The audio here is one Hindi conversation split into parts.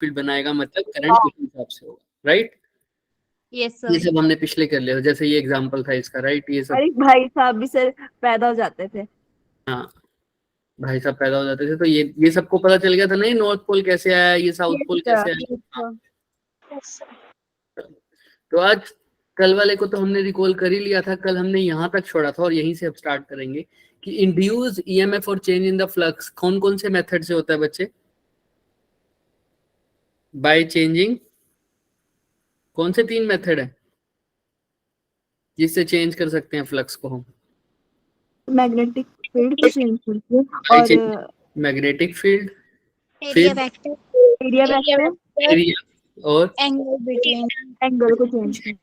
फील्ड बनाएगा, मतलब करंट उस हिसाब से होगा, राइट। यस ये सर। सब हमने पिछले कर लिया, जैसे ये एग्जांपल था इसका, राइट। ये सब अरे भाई साहब भी सर पैदा हो जाते थे। हाँ, भाई साहब पैदा हो जाते थे, तो ये सबको पता चल गया था नहीं, नॉर्थ पोल कैसे आया, ये साउथ पोल कैसे आया। तो आज कल वाले को तो हमने रिकॉल कर ही लिया था, कल हमने यहाँ तक छोड़ा था और यहीं से अब स्टार्ट करेंगे कि इंड्यूस ईएमएफ और चेंज इन द फ्लक्स कौन कौन से मेथड से होता है बच्चे। बाय चेंजिंग, कौन से 3 मेथड है जिससे चेंज कर सकते हैं फ्लक्स को हम। मैग्नेटिक फील्ड को चेंज करके और magnetic field, area vector, area vector area और एंगल बिटवीन, एंगल को चेंज करके।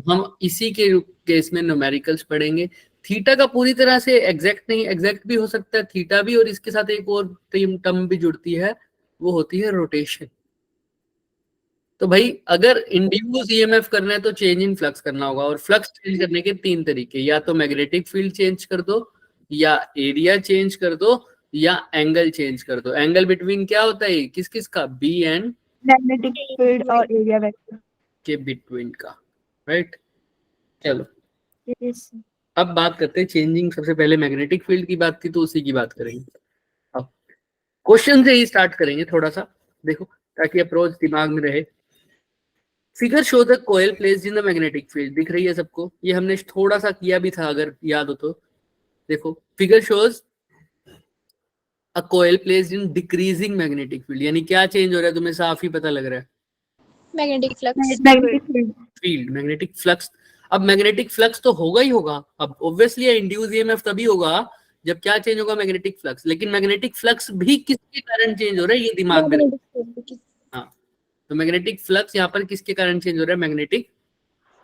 हम इसी के केस में न्यूमेरिकल्स पढ़ेंगे। थीटा का पूरी तरह से एग्जैक्ट नहीं, एग्जैक्ट भी हो सकता है थीटा भी, और इसके साथ एक और टर्म भी जुड़ती है, वो होती है रोटेशन। तो भाई अगर इंड्यूस ईएमएफ करना है तो चेंज इन फ्लक्स करना होगा, और फ्लक्स चेंज करने के 3 तरीके, या तो मैग्नेटिक फील्ड चेंज कर दो, या एरिया चेंज कर दो, या एंगल चेंज कर दो। एंगल बिटवीन क्या होता है, किस किस का, बी एंड मैग्नेटिक फील्ड और एरिया वेक्टर के बिटवीन का, राइट। चलो yes. अब बात करते हैं चेंजिंग। सबसे पहले मैग्नेटिक फील्ड की बात थी तो उसी की बात करेंगे। अब क्वेश्चन से ही स्टार्ट करेंगे थोड़ा सा, देखो ताकि अप्रोच दिमाग में रहे। Figure show the coil placed in the magnetic field, दिख रही है सबको, ये हमने थोड़ा सा किया भी था अगर याद हो तो। देखो figure shows a coil placed in decreasing magnetic field, यानी क्या चेंज हो रहा है तुम्हें साफ ही पता लग रहा है, magnetic flux, magnetic field field, magnetic flux. अब मैग्नेटिक फ्लक्स तो होगा ही होगा, अब ऑब्वियसली इंड्यूस ईएमएफ तभी होगा जब क्या चेंज होगा, मैग्नेटिक फ्लक्स। लेकिन मैग्नेटिक फ्लक्स भी किसके कारण चेंज हो रहा है, ये दिमाग में रखो। हाँ, तो मैग्नेटिक फ्लक्स यहाँ पर किसके कारण चेंज हो रहा है, मैग्नेटिक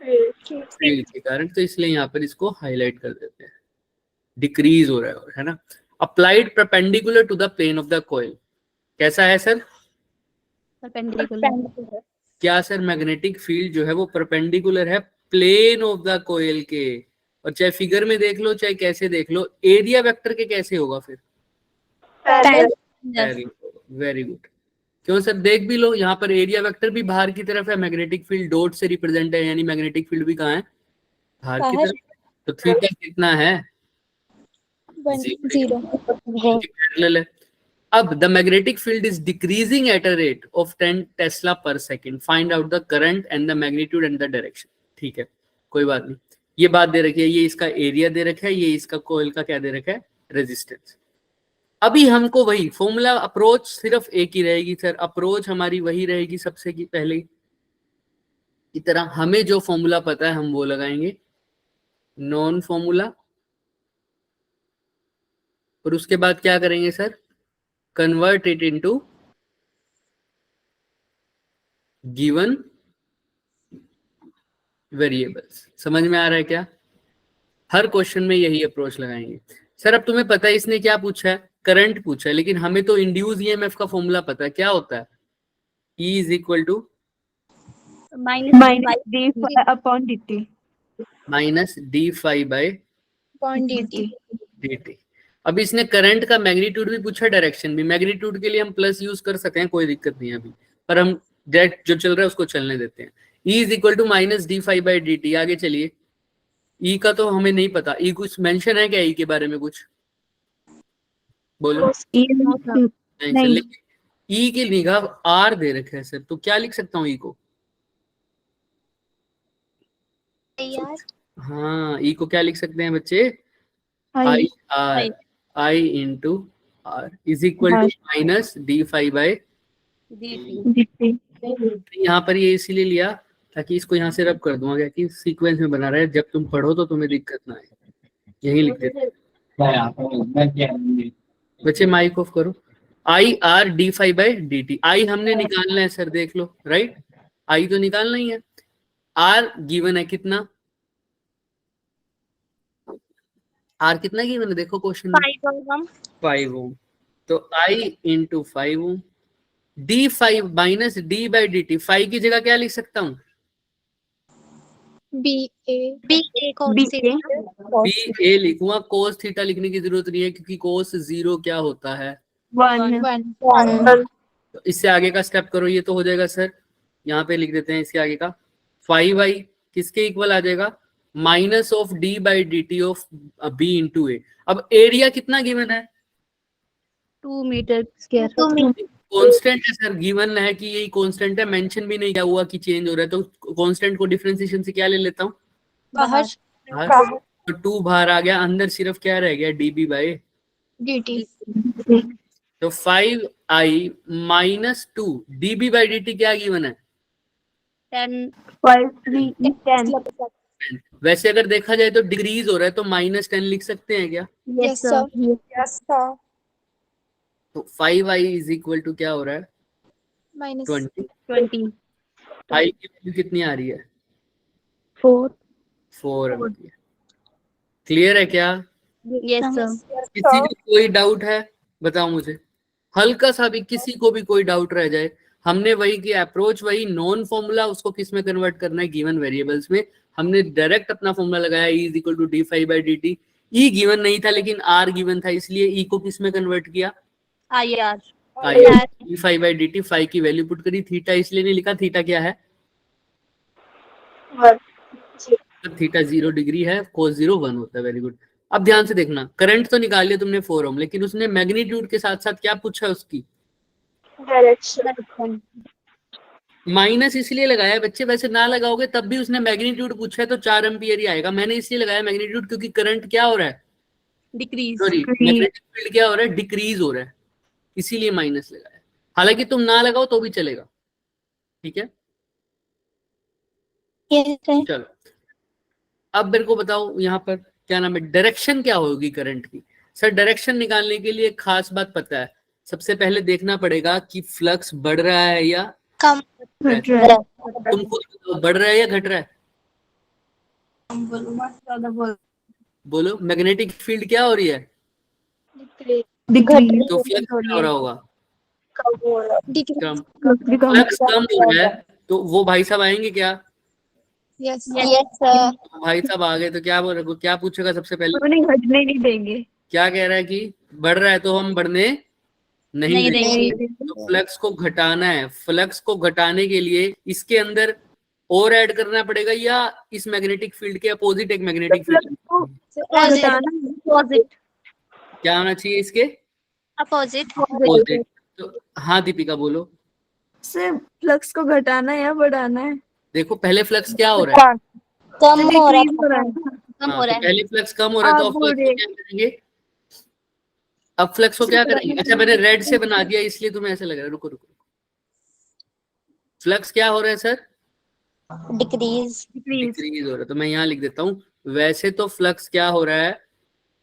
फील्ड के कारण, तो इसलिए यहाँ पर इसको हाईलाइट कर देते हैं, डिक्रीज हो रहा है ना। Applied perpendicular to the plane of the coil, कैसा है सर, परपेंडिकुलर। क्या सर, मैग्नेटिक फील्ड जो है वो परपेंडिकुलर है प्लेन ऑफ द कॉइल के, और चाहे फिगर में देख लो चाहे कैसे देख लो, एरिया वेक्टर के कैसे होगा फिर, वेरी गुड। क्यों सर, देख भी लो यहाँ पर एरिया वेक्टर भी बाहर की तरफ है, मैग्नेटिक फील्ड डॉट से रिप्रेजेंट है, यानी मैग्नेटिक फील्ड भी कहाँ है, बाहर की तरफ। तो थीटा कितना है, 0 है। अब the magnetic field is decreasing at a rate of 10 tesla per second, find out the current and the magnitude and the direction. ठीक है, कोई बात नहीं, ये बात दे रखी है, ये इसका एरिया दे रखा है, ये इसका कॉइल का क्या दे रखा है, रेजिस्टेंस। अभी हमको वही फॉर्मूला, अप्रोच सिर्फ एक ही रहेगी सर, अप्रोच हमारी वही रहेगी सबसे की पहले की तरह, हमें जो फॉर्मूला पता है हम वो लगाएंगे, नॉन फॉर्मूला, और उसके बाद क्या करेंगे sir, convert it into given variables. समझ में आ रहा है क्या, हर क्वेश्चन में यही अप्रोच लगाएंगे। सर अब तुम्हें पता है इसने क्या पूछा है, करंट पूछा है, लेकिन हमें तो इंड्यूस ईएमएफ का फॉर्मूला पता है, क्या होता है, E is equal to minus d upon dt minus d phi by dt। dt। अब इसने करंट का मैग्नीट्यूड भी पूछा, डायरेक्शन भी। मैग्नीट्यूड के लिए हम प्लस यूज कर सकते हैं, कोई दिक्कत नहीं है अभी, पर हम डायरेक्ट जो चल रहा है उसको चलने देते हैं। E is equal to minus d phi by dt। आगे चलिए, E का तो हमें नहीं पता, E कुछ मेंशन है क्या, E के बारे में कुछ बोलो, नहीं सर, लेकिन E की निगाह R दे रखे है सर, तो क्या लिख सकता हूँ E को, हाँ E को क्या लिख सकते हैं बच्चे, I R, I into R is equal to minus d five by dt। यहाँ पर ये इसीलिए लिया ताकि इसको यहाँ से रब कर दूंगा, क्या कि सीक्वेंस में बना रहा है, जब तुम पढ़ो तो तुम्हें दिक्कत ना आए, यही लिख देते। बच्चे माइक ऑफ करो, I R D five by D T. I हमने निकालना है सर, देख लो, राइट, आई तो निकालना ही है। आर गिवन है कितना, आर कितना गिवन है देखो क्वेश्चन में, 5 ओम, तो I into 5 ohm, D five minus D by D T, 5 की जगह क्या लिख सकता हूँ, बी ए लिखूंगा, कोस थीटा लिखने की जरूरत नहीं है क्योंकि कोस 0 क्या होता है, 1। तो इससे आगे का स्टेप करो, ये तो हो जाएगा सर, यहाँ पे लिख देते हैं इसके आगे का 5i किसके इक्वल आ जाएगा, minus of D by D T of B into A. अब एरिया कितना गिवन है, 2 मीटर स्क्वायर। कांस्टेंट है सर, गिवन है कि यही कांस्टेंट है, मेंशन भी नहीं किया हुआ कि चेंज हो रहा है, तो कांस्टेंट को डिफरेंशिएशन से क्या ले लेता हूँ, बाहर बाहर, तो 2 बाहर आ गया, अंदर सिर्फ क्या रह गया डीबी बाई, dt तो 5i minus 2 dB by D T क्या गिवन है 10 5 3 10। वैसे अगर देखा जाए तो डिक्रीज हो रहा है, तो -10 लिख सकते हैं क्या, yes sir तो 5i इज इक्वल टू क्या हो रहा है minus 20, 20 i की वैल्यू कितनी आ रही है 4। 4 क्लियर है क्या, यस सर। किसी को कोई डाउट है बताओ मुझे, हल्का सा भी किसी को भी कोई डाउट रह जाए, हमने वही की अप्रोच, वही नॉन फॉर्मूला उसको किस में कन्वर्ट करना है, गिवन वेरिएबल्स में, हमने डायरेक्ट अपना फॉर्मूला लगाया E is equal to D phi by D t, E given नहीं था लेकिन आर गिवन था, इसलिए ई को किस में कन्वर्ट किया IR d phi by D t, phi की वैल्यू पुट करी, थीटा इसलिए नहीं लिखा, थीटा क्या है थीटा 0 डिग्री है, कोस 0 1 होता है, वेरी गुड। अब ध्यान से देखना, करंट तो निकाल लिया तुमने 4 ओम, लेकिन उसने मैग्नीट्यूड के साथ साथ क्या पूछा है उसकी, डायरेक्शन। माइनस इसलिए लगाया बच्चे, वैसे ना लगाओगे तब भी उसने मैग्नीट्यूड पूछा है तो 4 एम्पियर ही आएगा, मैंने इसलिए लगाया मैग्नीट्यूड क्योंकि करंट क्या हो रहा है, डिक्रीज। सॉरी मैग्नेटिक फील्ड क्या हो रहा है, डिक्रीज हो रहा है, इसीलिए माइनस लगाया, हालांकि तुम ना लगाओ तो भी चलेगा, ठीक है। चलो अब मेरे को बताओ यहाँ पर क्या नाम है, डायरेक्शन क्या होगी करंट की, सर डायरेक्शन निकालने के लिए एक खास बात पता है, सबसे पहले देखना पड़ेगा कि फ्लक्स बढ़ रहा है या कम घट रहा है। तुम खुद बताओ, बढ़ रहा है या घट रहा है, ज्यादा बोल। बोलो मैग्नेटिक फील्ड क्या हो रही है, डिक्रीज। तो फ्लक्स क्या हो रहा होगा decrease कम, फ्लक्स कम हो रहा है, तो वो भाई साहब आएंगे क्या, yes sir भाई साहब आ गए तो क्या बोल रहे, क्या पूछेगा सबसे पहले, उन्हें घटने नहीं देंगे। क्या कह रहा है कि बढ़ रहा है तो हम बढ़ने नहीं देंगे, तो फ्लक्स को घटाना है, फ्लक्स को घटाने के लिए इसके अंदर और ऐड करना पड़ेगा या इस मैग्नेटिक फील्ड के अपोजिट एक मैग्नेटिक फील्ड, अपोजिट। क्या होना चाहिए इसके opposite अपोजिट, तो हाँ दीपिका बोलो, से फ्लक्स को घटाना है या बढ़ाना है? देखो पहले फ्लक्स क्या हो रहा है, कम हो रहा डिक्रीज हो रहा है। हाँ, तो पहले फ्लक्स कम हो रहा है तो अब फ्लक्स को क्या करेंगे, अब फ्लक्स को क्या करेंगे, अच्छा मैंने रेड से बना दिया इसलिए तुम्हें ऐसा लग रहा है, रुको रुको, फ्लक्स क्या हो रहा है सर, decrease डिक्रीज हो रहा है, तो मैं यहाँ लिख देता हूँ, वैसे तो फ्लक्स क्या हो रहा है,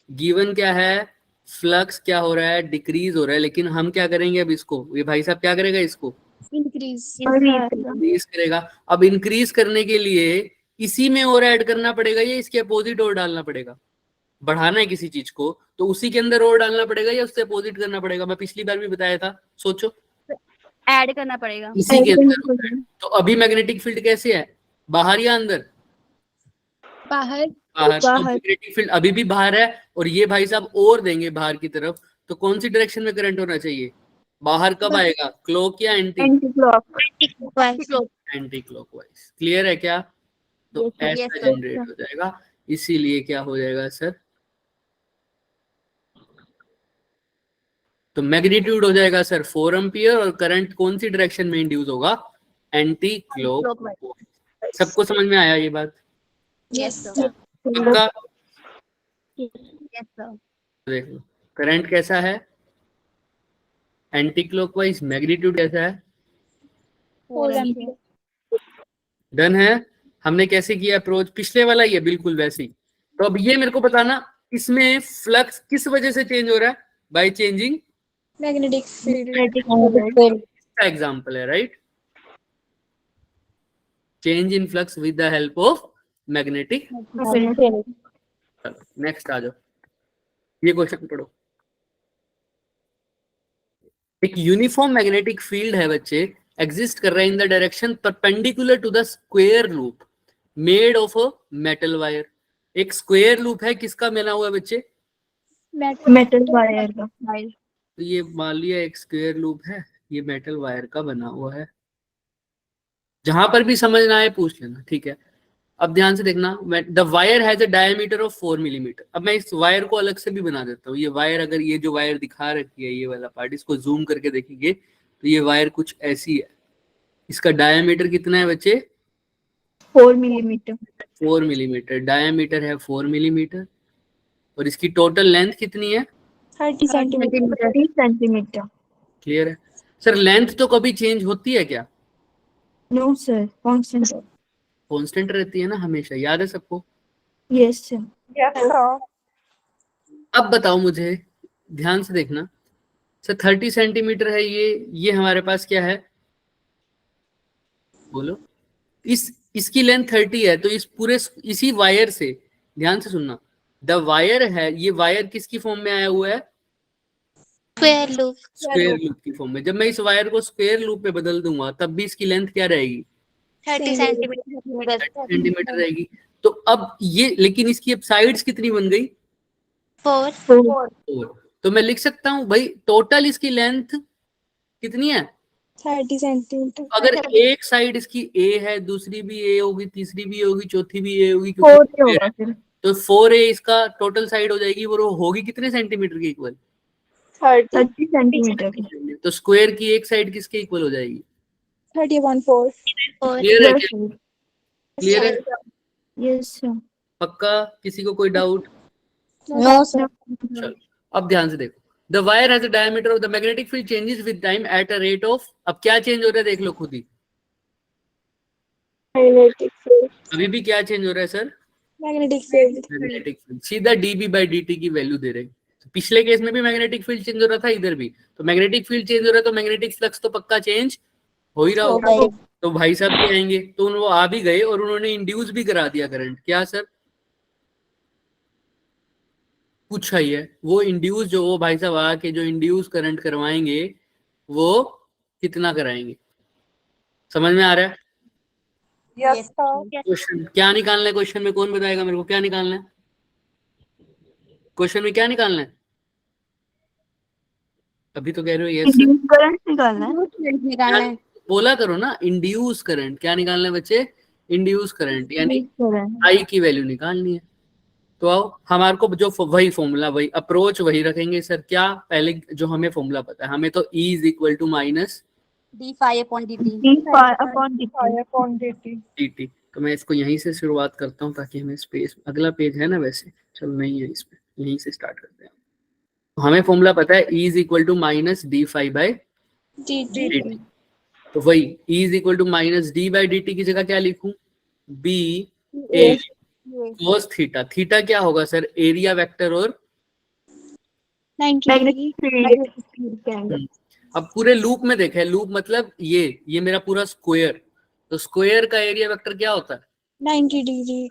गिवन क्या है, फ्लक्स क्या हो रहा है, डिक्रीज हो रहा है, लेकिन हम क्या करेंगे अब इसको, ये भाई साहब क्या करेगा इसको increase इंक्रीज करेगा, अब इंक्रीज करने के लिए इसी में और ऐड करना पड़ेगा या इसके अपोजिट और डालना पड़ेगा, बढ़ाना है किसी चीज को तो उसी के अंदर और डालना पड़ेगा या उससे अपोजिट करना पड़ेगा, मैं पिछली बार भी बताया था, सोचो ऐड करना पड़ेगा। इसी के अंदर, तो अभी मैग्नेटिक फील्ड कैसे है, बाहर या अंदर, बाहर बाहर, तो मैग्नेटिक फील्ड अभी भी बाहर है, और ये भाई साहब और देंगे बाहर की तरफ, तो कौन सी डायरेक्शन में करंट होना चाहिए, बाहर कब आएगा, क्लॉक या anti, anti clock. Anti clockwise, clear है क्या, तो Yes, sir. ऐसा Yes, sir. जनरेट हो जाएगा, इसीलिए क्या हो जाएगा सर, तो मैग्नीट्यूड हो जाएगा सर 4 एम्पियर, और करंट कौन सी डायरेक्शन में इंड्यूस होगा, एंटी क्लॉकवाइज, सबको समझ में आया ये बात, yes sir पक्का, यस सर। देखो करंट कैसा है, एंटी क्लॉकवाइज, मैग्नीट्यूड कैसा है, 4 ampere डन है, हमने कैसे किया अप्रोच, पिछले वाला ही है बिल्कुल वैसे ही, तो अब ये मेरे को बताना इसमें फ्लक्स किस वजह से चेंज हो रहा है, बाय चेंजिंग magnetic field का एग्जांपल है, right, change in flux with the help of magnetic, next आ जाओ, ये क्वेश्चन पढ़ो, एक यूनिफॉर्म मैग्नेटिक फील्ड है बच्चे, एग्जिस्ट कर रहा है in the direction perpendicular to the square loop made of a metal wire, एक स्क्वायर लूप है किसका बना हुआ है बच्चे, मेटल वायर का। तो ये मान लिया एक स्क्वायर लूप है, ये मेटल वायर का बना हुआ है। जहां पर भी समझना है पूछ लेना, ठीक है। अब ध्यान से देखना, the wire has a diameter of 4 millimetre. अब मैं इस वायर को अलग से भी बना देता हूँ। ये वायर, अगर ये जो वायर दिखा रखी है ये वाला पार्ट, इसको जूम करके देखेंगे तो ये वायर कुछ ऐसी है। इसका डायमीटर कितना है बच्चे? 4 मिलीमीटर। 4 मिलीमीटर डायमीटर है, 4 मिलीमीटर। और इसकी टोटल लेंथ कितनी है? 30 सेंटीमीटर। 30 सेंटीमीटर। क्लियर है सर? लेंथ तो कभी चेंज होती है क्या? No sir, constant. कांस्टेंट रहती है ना हमेशा, याद है सबको? Yes sir. अब बताओ मुझे, ध्यान से देखना सर, 30 सेंटीमीटर है ये हमारे पास क्या है? बोलो। इसकी लेंथ 30 है, तो इस पूरे इसी वायर से, ध्यान से सुनना, द वायर है, ये वायर किसकी फॉर्म में आया हुआ है? Square loop. स्क्वायर लूप की फॉर्म में। जब मैं इस वायर को स्क्वायर लूप में बदल दूंगा तब भी इसकी लेंथ क्या रहेगी? 30 सेंटीमीटर। 30 सेंटीमीटर रहेगी। तो अब ये, लेकिन इसकी अब साइड्स कितनी बन गई? 4। 4। तो मैं लिख सकता हूं भाई टोटल इसकी लेंथ कितनी है? 30 सेंटीमीटर। अगर एक साइड इसकी ए है, दूसरी भी ए होगी, तीसरी भी होगी, चौथी भी ए होगी, 4 क्योंकि होगा फिर। तो 4a इसका टोटल साइड हो जाएगी, वो होगी कितने सेंटीमीटर की इक्वल? 30 सेंटीमीटर की। तो स्क्वायर की एक साइड किसके इक्वल हो जाएगी? 30/4। क्लियर है क्या? क्लियर है? Yes sir. पक्का? किसी को कोई डाउट? No sir. चलो अब ध्यान से देखो, the wire has a diameter of the magnetic field changes with time eight a rate of, अब क्या चेंज हो रहा है देख लो खुद ही। अभी भी क्या चेंज हो रहा है sir? Magnetic field. Magnetic field. सीधा dB/dt की वैल्यू दे रहे हैं। तो पिछले केस में भी मैग्नेटिक फील्ड चेंज हो रहा था, इधर भी तो मैग्नेटिक फील्ड चेंज हो रहा है, तो मैग्नेटिक फ्लक्स तो पक्का चेंज हो ही रहा होगा। तो भाई साहब भी आएंगे, तो वो आ भी गए और उन्होंने इंड्यूस भी करा दिया करंट। क्या सर? पूछा ही है। वो इंड्यूस, जो वो भाई साहब आके जो इंड्यूस करंट करवाएंगे वो कितना कराएंगे? समझ में आ रहा है? क्वेश्चन क्या निकालना है? क्वेश्चन में कौन बताएगा मेरे को क्या निकालना है? क्वेश्चन में क्या निकालना है? अभी तो कह रहे हो यस सर। इंड्यूस करंट निकालना है। बोला करो ना, इंड्यूस करंट। क्या निकालना है बच्चे? इंड्यूस करंट, यानी इंड्यूस करंट। आई की वैल्यू निकालनी है। तो आओ, हमारे को जो वही फॉर्मूला, वही अप्रोच वही रखेंगे सर। क्या? पहले जो हमें फॉर्मूला पता है, हमें तो E is equal to minus dt। तो मैं इसको यहीं से शुरुआत करता हूँ ताकि हमें स्पेस, अगला पेज है ना वैसे, चलो नहीं है इसमें, यहीं से स्टार्ट करते हैं। तो हमें फॉर्मूला पता है E is equal to minus d/dt। तो वही E is equal to minus d/dt की जगह क्या लिखूं? B A cos theta. Theta क्या होगा सर? एरिया वेक्टर और मैग्नेटिक फील्ड। अब पूरे लूप में देखें, लूप मतलब ये मेरा पूरा स्क्वायर, तो स्क्वायर का एरिया वेक्टर क्या होता है? 90 डिग्री।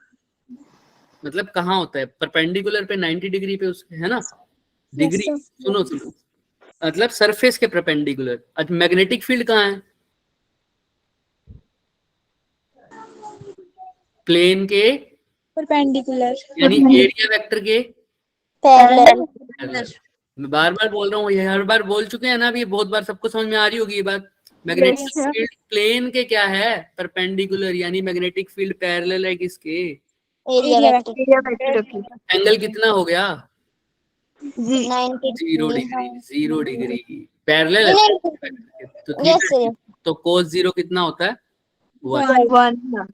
मतलब कहाँ होता है? परपेंडिकुलर पे 90 डिग्री पे उसके, है ना? डिग्री, सुनो मतलब सरफेस के परपेंडिकुलर। अच्छा, मैग्नेटिक फील्ड कहाँ है? प्लेन के परपेंडिकुलर। यानी एरिया वेक्टर के पैरेलल। मैं बार बार बोल रहा हूँ, ये हर बार बोल चुके हैं ना, अभी बहुत बार सबको समझ में आ रही होगी ये बात। मैग्नेटिक फील्ड प्लेन के क्या है? परपेंडिकुलर, यानी मैग्नेटिक फील्ड पैरेलल है किसके? Area vector. एंगल कितना हो गया? 90 0 डिग्री। 0 डिग्री पैरेलल है तो cos 0 कितना होता है? 1।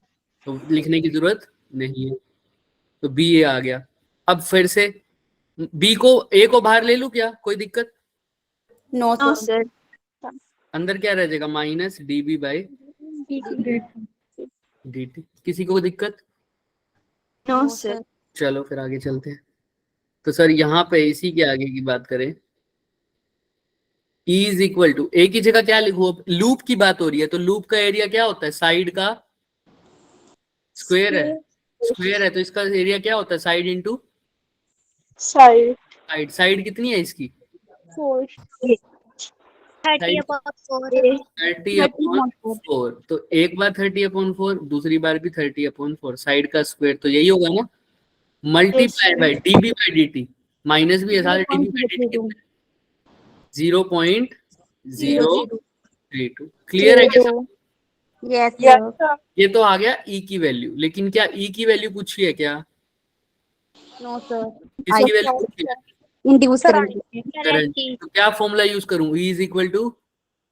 तो लिखने की जरूरत नहीं है। तो बी ए आ गया। अब फिर से बी को, ए को बाहर ले लूं क्या? कोई दिक्कत? No sir. अंदर क्या रह जाएगा? Minus dB/dt। किसी को दिक्कत? No sir. चलो फिर आगे चलते हैं। तो सर यहाँ पे इसी के आगे की बात करें, E इज इक्वल टू, ए की जगह क्या लिखो? लूप की बात हो रही है, तो लूप का एरिया क्या होता है? साइड का स्क्वायर है। स्क्वायर है तो इसका एरिया क्या होता है? Side into side. साइड कितनी है इसकी? 30/4। तो एक बार 30/4, दूसरी बार भी 30/4। साइड का स्क्वायर तो यही होगा ना, मल्टीप्लाई बाय dB/dt। माइनस भी है सारे, dB/dt 0.0 32। क्लियर है क्या? Yes, sir. ये तो आ गया ई की वैल्यू, लेकिन क्या ई की वैल्यू पूछी है क्या? No, sir. किसकी वैल्यू पूछी है? Induce current. करंट। तो क्या फॉर्मूला यूज करूं? E is equal to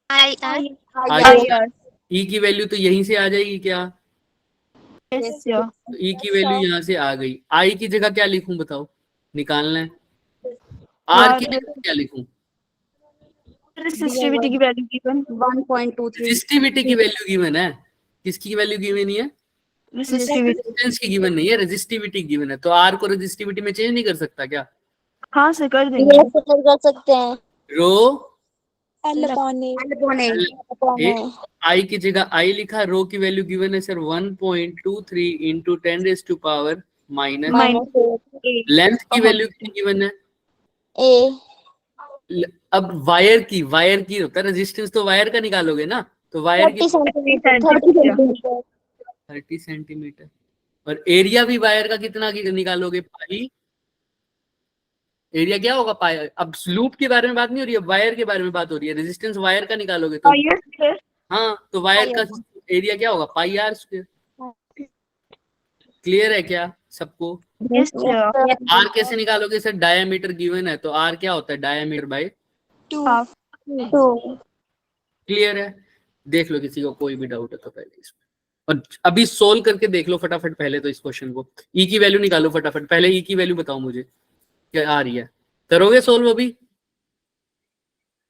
IR. IR। E की वैल्यू तो यहीं से आ जाएगी क्या? Yes, sir. तो ई की वैल्यू यहाँ से आ गई। आई की जगह क्या लिखूं बताओ? निकालना है। आर की जगह क्या लिखूं? Resistivity की value given 1.23. रेजिस्टिविटी की वैल्यू गिवन है। किसकी वैल्यू गिवन है? resistivity। रेजिस्टेंस की गिवन नहीं है, रेजिस्टिविटी गिवन है। तो आर को रेजिस्टिविटी में चेंज नहीं कर सकता क्या? हाँ से कर देंगे। Yes, sir, कर सकते हैं. रो L upon A. एक आई की जगह आई लिखा, रो की वैल्यू गिवन है sir 1.23 into 10 raise to power minus. Minus length की वैल्यू कितनी गिवन है? A. अब वायर की होता है रेजिस्टेंस, तो वायर का निकालोगे ना, तो वायर 30 की सेंटीमीटर. 30 सेंटीमीटर. 30 सेंटीमीटर। और एरिया भी वायर का कितना निकालोगे? पाई। एरिया क्या होगा? पाई। अब लूप के बारे में बात नहीं हो रही है, वायर के बारे में बात हो रही है। रेजिस्टेंस वायर का निकालोगे तो Yes, हाँ, तो वायर का एरिया क्या होगा? पाई आर स्क्वायर। क्लियर है क्या सबको? yes, sir. आर कैसे निकालोगे सर? डायामीटर गिवन है, तो आर क्या होता है? Diameter bye 2. Half। 2. क्लियर है? देख लो किसी को कोई भी डाउट है तो पहले इसमें, और अभी सोल्व करके देख लो फटाफट पहले तो इस क्वेश्चन को। ई की वैल्यू निकालो फटाफट, पहले ई की वैल्यू बताओ मुझे क्या आ रही है। करोगे सोल्व अभी?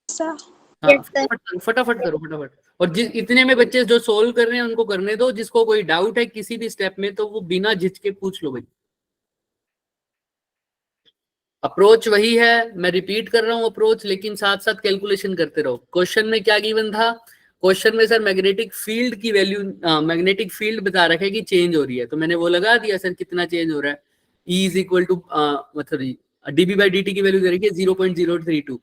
हाँ, फटाफट करो फटाफट। और जिस इतने में बच्चे जो सोल्व कर रहे हैं उनको करने दो, जिसको कोई डाउट है किसी भी स्टेप में तो वो बिना झिझके पूछ लो भाई। अप्रोच वही है, मैं रिपीट कर रहा हूँ अप्रोच, लेकिन साथ साथ कैलकुलेशन करते रहो। क्वेश्चन में क्या गिवन था? क्वेश्चन में सर मैग्नेटिक फील्ड की वैल्यू, मैग्नेटिक फील्ड बता रखा है कि चेंज हो रही है, तो मैंने वो लगा दिया सर कितना चेंज हो रहा है। E इज इक्वल टू मतलब डीबी बाई डी टी की वैल्यू दे रखी है 0.032।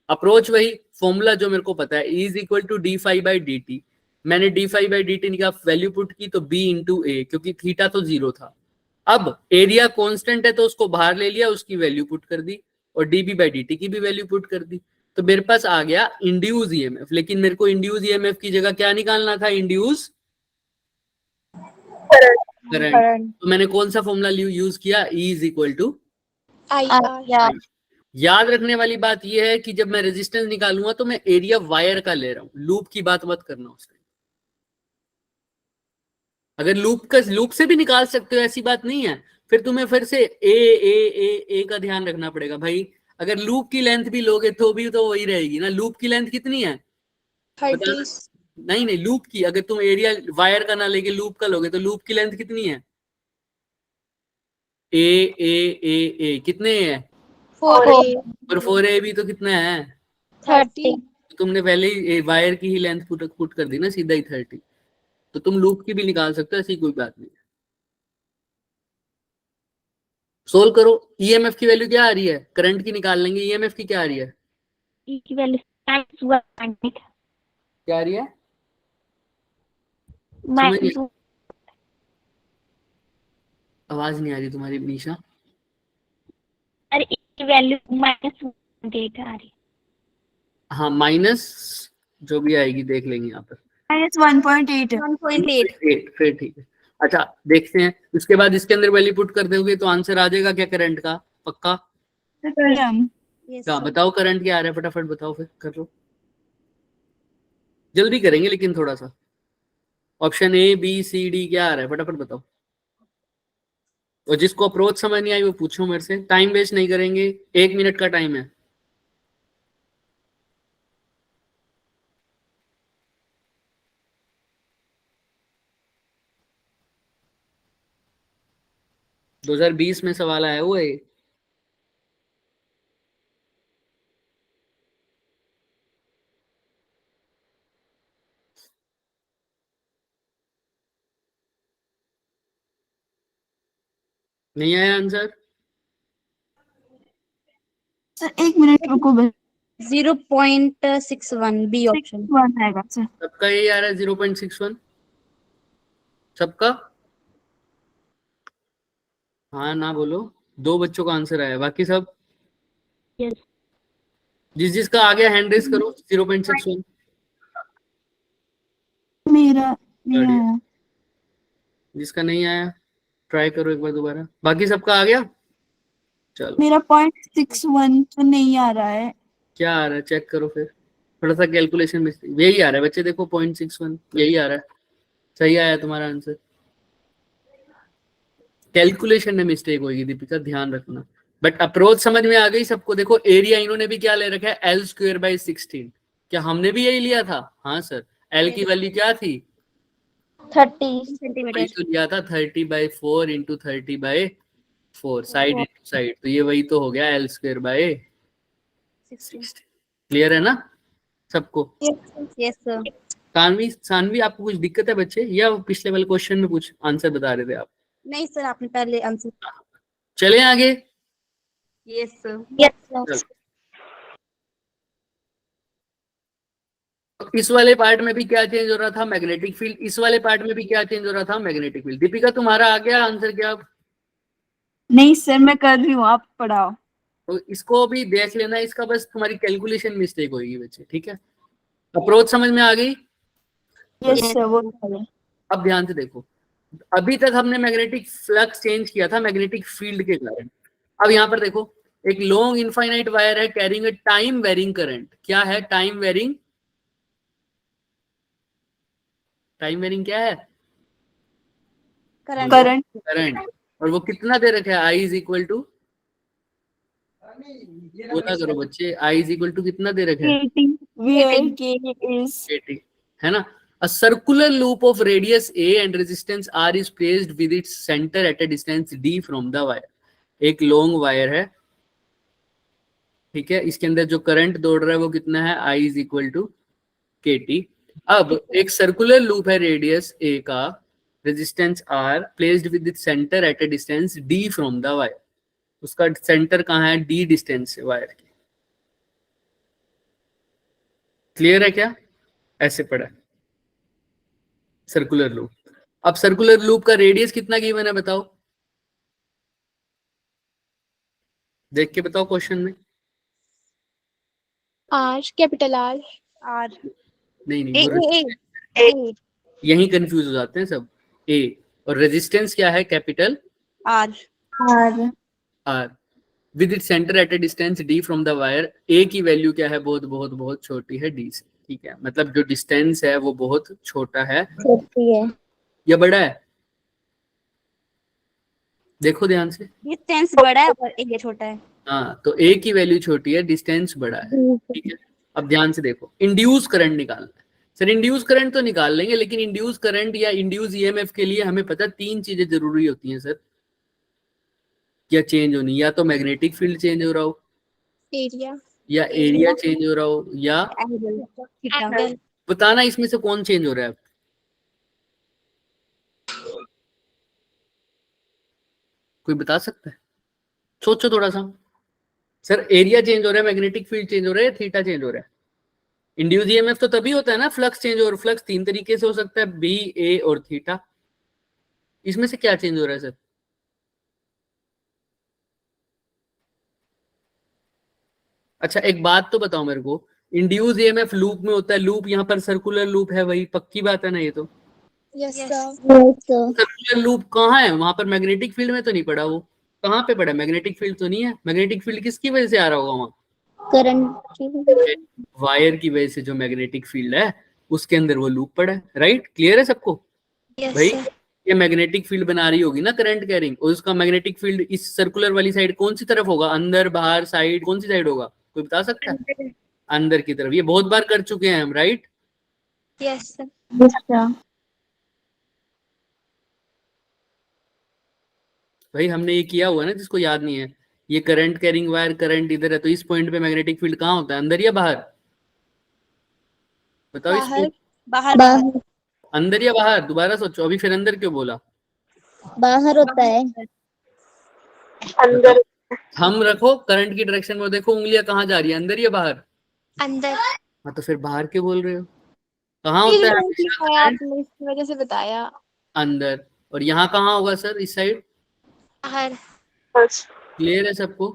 अप्रोच वही फॉर्मूला जो मेरे को पता है, E is equal to D phi by D T. मैंने D phi by D T का वैल्यू पुट की तो B इंटू ए, क्योंकि थीटा तो 0 था। अब एरिया कांस्टेंट है तो उसको बाहर ले लिया, उसकी वैल्यू पुट कर दी, और डीबी बाई डी टी की भी वैल्यू पुट कर दी, तो मेरे पास आ गया इंड्यूस ईएमएफ। लेकिन मेरे को इंड्यूस ईएमएफ की जगह क्या निकालना था? Induce current. तो मैंने कौन सा फॉर्मूला यूज किया? E is equal to IR. याद रखने वाली बात यह है कि जब मैं रेजिस्टेंस निकालूंगा तो मैं एरिया वायर का ले रहा हूं, लूप की बात मत करना उसमें। अगर लूप से भी निकाल सकते हो, ऐसी बात नहीं है, फिर तुम्हें फिर से ए का ध्यान रखना पड़ेगा भाई। अगर लूप की लेंथ भी लोगे तो भी तो वही रहेगी ना। लूप की लेंथ कितनी है? 30. नहीं, लूप की, अगर तुम एरिया वायर का ना लेके लूप का लोगे तो लूप की लेंथ कितनी है? ए कितने है? 4. और 4a भी तो कितना है? 30. तुमने पहले ही वायर की ही लेंथ पुट कर दी ना सीधा ही 30, तो तुम लूप की भी निकाल सकते हो, ऐसी कोई बात नहीं। सोल्व करो। ईएमएफ की वैल्यू क्या आ रही है? करंट की निकाल लेंगे, ईएमएफ की क्या आ रही है? E की वैल्यू -1.8। क्या आ रही है? आवाज नहीं आ रही तुम्हारी निशा। अरे E की वैल्यू -1.8 आ रही। हाँ, माइनस जो भी आएगी देख लेंगे यहाँ पर। -1.8। 1.8. फिर ठीक है। अच्छा देखते हैं, उसके बाद इसके अंदर वैल्यू पुट कर दोगे तो आंसर आ जाएगा क्या करंट का? पक्का? Yes, क्या sir. बताओ करंट क्या आ रहा है? फटाफट बताओ, फिर कर लो, जल्दी करेंगे लेकिन थोड़ा सा। Option A B C D क्या आ रहा है? फटाफट बताओ। और जिसको अप्रोच समझ नहीं आई वो पूछो मेरे से, टाइम वेस्ट नहीं करेंगे, 1 मिनट का टाइम है। दो 2020 में सवाल आया हुआ है। नहीं आया आंसर? सर 1 मिनट रुको बस। 0.61 B option. 1 आएगा सर। सबका यही आ रहा है 0.61? सबका? हाँ ना बोलो। 2 बच्चों का आंसर आया, बाकी सब? Yes. जिसका आ गया हैंड रेस करो। 0.61 मेरा नहीं बढ़िया। आया। जिसका नहीं आया ट्राई करो एक बार दोबारा। बाकी सबका आ गया? चलो मेरा 0.61 तो नहीं आ रहा है। क्या आ रहा है चेक करो फिर। थोड़ा सा कैलकुलेशन में यही आ रहा है बच्चे, देखो 0.61 यही आ रहा है। सही आया तुम्हारा आंसर। कैलकुलेशन में मिस्टेक होगी दीपिका, ध्यान रखना। बट अप्रोच समझ में आ गई सबको। देखो एरिया इन्होंने भी क्या ले रखा है, एल स्क्वेयर बाई 16। क्या हमने भी यही लिया था? हाँ सर। एल की वैल्यू क्या थी? 30 वही सेंटीमीटर। तो लिया था 30/4 इंटू 30/4 साइड इंटू साइड, तो ये वही तो हो गया एल स्क्वेयर बाय 16। क्लियर है ना सबको? Yes sir. सानवी सानवी आपको कुछ दिक्कत है बच्चे, या पिछले वाले क्वेश्चन में कुछ आंसर बता रहे थे आप? नहीं सर, आपने पहले आंसर। चले आगे। Yes sir. चलो। इस वाले पार्ट में भी क्या चेंज हो रहा था, मैग्नेटिक फील्ड। इस वाले पार्ट में भी क्या चेंज हो रहा था, मैग्नेटिक फील्ड। दीपिका तुम्हारा आ गया आंसर क्या? नहीं सर, मैं कर रही हूँ, आप पढ़ाओ। तो इसको भी देख लेना, इसका बस तुम्हारी कैलकुलेशन मिस्टेक होगी बच्चे, ठीक है? अप्रोच समझ में आ गई? यस सर, वो पहले। अब ध्यान से देखो, अभी तक हमने मैग्नेटिक फ्लक्स चेंज किया था मैग्नेटिक फील्ड के कारण। अब यहाँ पर देखो, एक लॉन्ग इनफाइनाइट वायर है carrying a time varying current. क्या है टाइम वेरिंग? टाइम वेरिंग क्या है? करंट। करंट। और वो कितना दे रखा है, आई इज इक्वल टू, बोला करो बच्चे, आई इज इक्वल टू कितना दे रखा है? 80 where K is 80, है ना? A circular loop of radius a and resistance r is placed with its center at a distance d from the wire। एक लॉन्ग वायर है, ठीक है, इसके अंदर जो करंट दौड़ रहा है वो कितना है, I is equal to KT। अब एक सर्कुलर लूप है रेडियस a का, resistance r placed with its centre at a distance d from the wire. उसका सेंटर कहाँ है, d डिस्टेंस है वायर की। क्लियर है क्या? ऐसे पढ़ा है सर्कुलर लूप। अब सर्कुलर लूप का रेडियस कितना गिवन है बताओ, देख के बताओ क्वेश्चन में। R, capital R। R नहीं ए वो ए ए यही कंफ्यूज हो जाते हैं सब। ए और रेजिस्टेंस क्या है, capital R। R R with it centre at a distance D from the wire. A की वैल्यू क्या है, बहुत बहुत बहुत छोटी है डी से, ठीक है? मतलब जो डिस्टेंस है वो बहुत छोटा है छोटी है या बड़ा है, देखो ध्यान से। डिस्टेंस बड़ा है और ए छोटा है। हाँ तो ए की वैल्यू छोटी है, डिस्टेंस बड़ा है, ठीक है? अब ध्यान से देखो, इंड्यूस करंट निकालना है सर। इंड्यूस करंट तो निकाल लेंगे, लेकिन इंड्यूस करंट या इंड्यूस ईएमएफ के लिए हमें पता तीन चीजें जरूरी होती हैं सर, क्या चेंज होनी, या तो मैग्नेटिक फील्ड चेंज हो रहा हो, एरिया या एरिया चेंज हो रहा हो, या एंगल। बताना इसमें से कौन चेंज हो रहा है। कोई बता सकता है? सोचो थोड़ा सा। सर एरिया चेंज हो रहा है, मैग्नेटिक फील्ड चेंज हो रहा है, थीटा चेंज हो रहा है। इंड्यूस ईएमएफ तो तभी होता है ना, फ्लक्स चेंज, और फ्लक्स तीन तरीके से हो सकता है, बी, ए और थीटा। इसमें से क्या चेंज हो रहा है सर? अच्छा एक बात तो बताओ मेरे को, इंड्यूस ईएमएफ लूप में होता है, लूप यहाँ पर सर्कुलर लूप है, वही पक्की बात है ना ये तो? Yes sir. सर्कुलर लूप कहाँ है, वहां पर मैग्नेटिक फील्ड में तो नहीं पड़ा वो, कहाँ पे पड़ा? मैग्नेटिक फील्ड तो नहीं है। मैग्नेटिक फील्ड किसकी वजह से आ रहा होगा वहां? करंट। वायर की वजह से जो मैग्नेटिक फील्ड है उसके अंदर वो लूप पड़ा है, राइट? क्लियर है सबको? भाई ये मैग्नेटिक फील्ड बना रही होगी ना करंट कैरिंग, और उसका मैग्नेटिक फील्ड इस सर्कुलर वाली साइड कौन सी तरफ होगा, अंदर बाहर साइड, कौन सी साइड होगा, कोई बता सकता है? अंदर की तरफ। ये बहुत बार कर चुके हैं हम, राइट? Yes sir. भाई हमने ये किया हुआ है ना, जिसको याद नहीं है। ये करंट कैरिंग वायर, करंट इधर है, तो इस पॉइंट पे मैग्नेटिक फील्ड कहाँ होता है, अंदर या बाहर? बताओ इस बाहर point? बाहर अंदर या बाहर, दोबारा सोचो, अभी फिर अंदर क्यों बोला? बाहर होता है। अंदर। हम रखो करंट की डायरेक्शन में, देखो उंगलियां कहाँ जा रही है, अंदर या बाहर? अंदर। हाँ तो फिर बाहर क्यों बोल रहे हो? कहाँ होता है हमेशा करंट? आपने इस वजह से बताया। अंदर। और यहाँ कहाँ होगा सर, इस साइड? बाहर। क्लियर है सबको?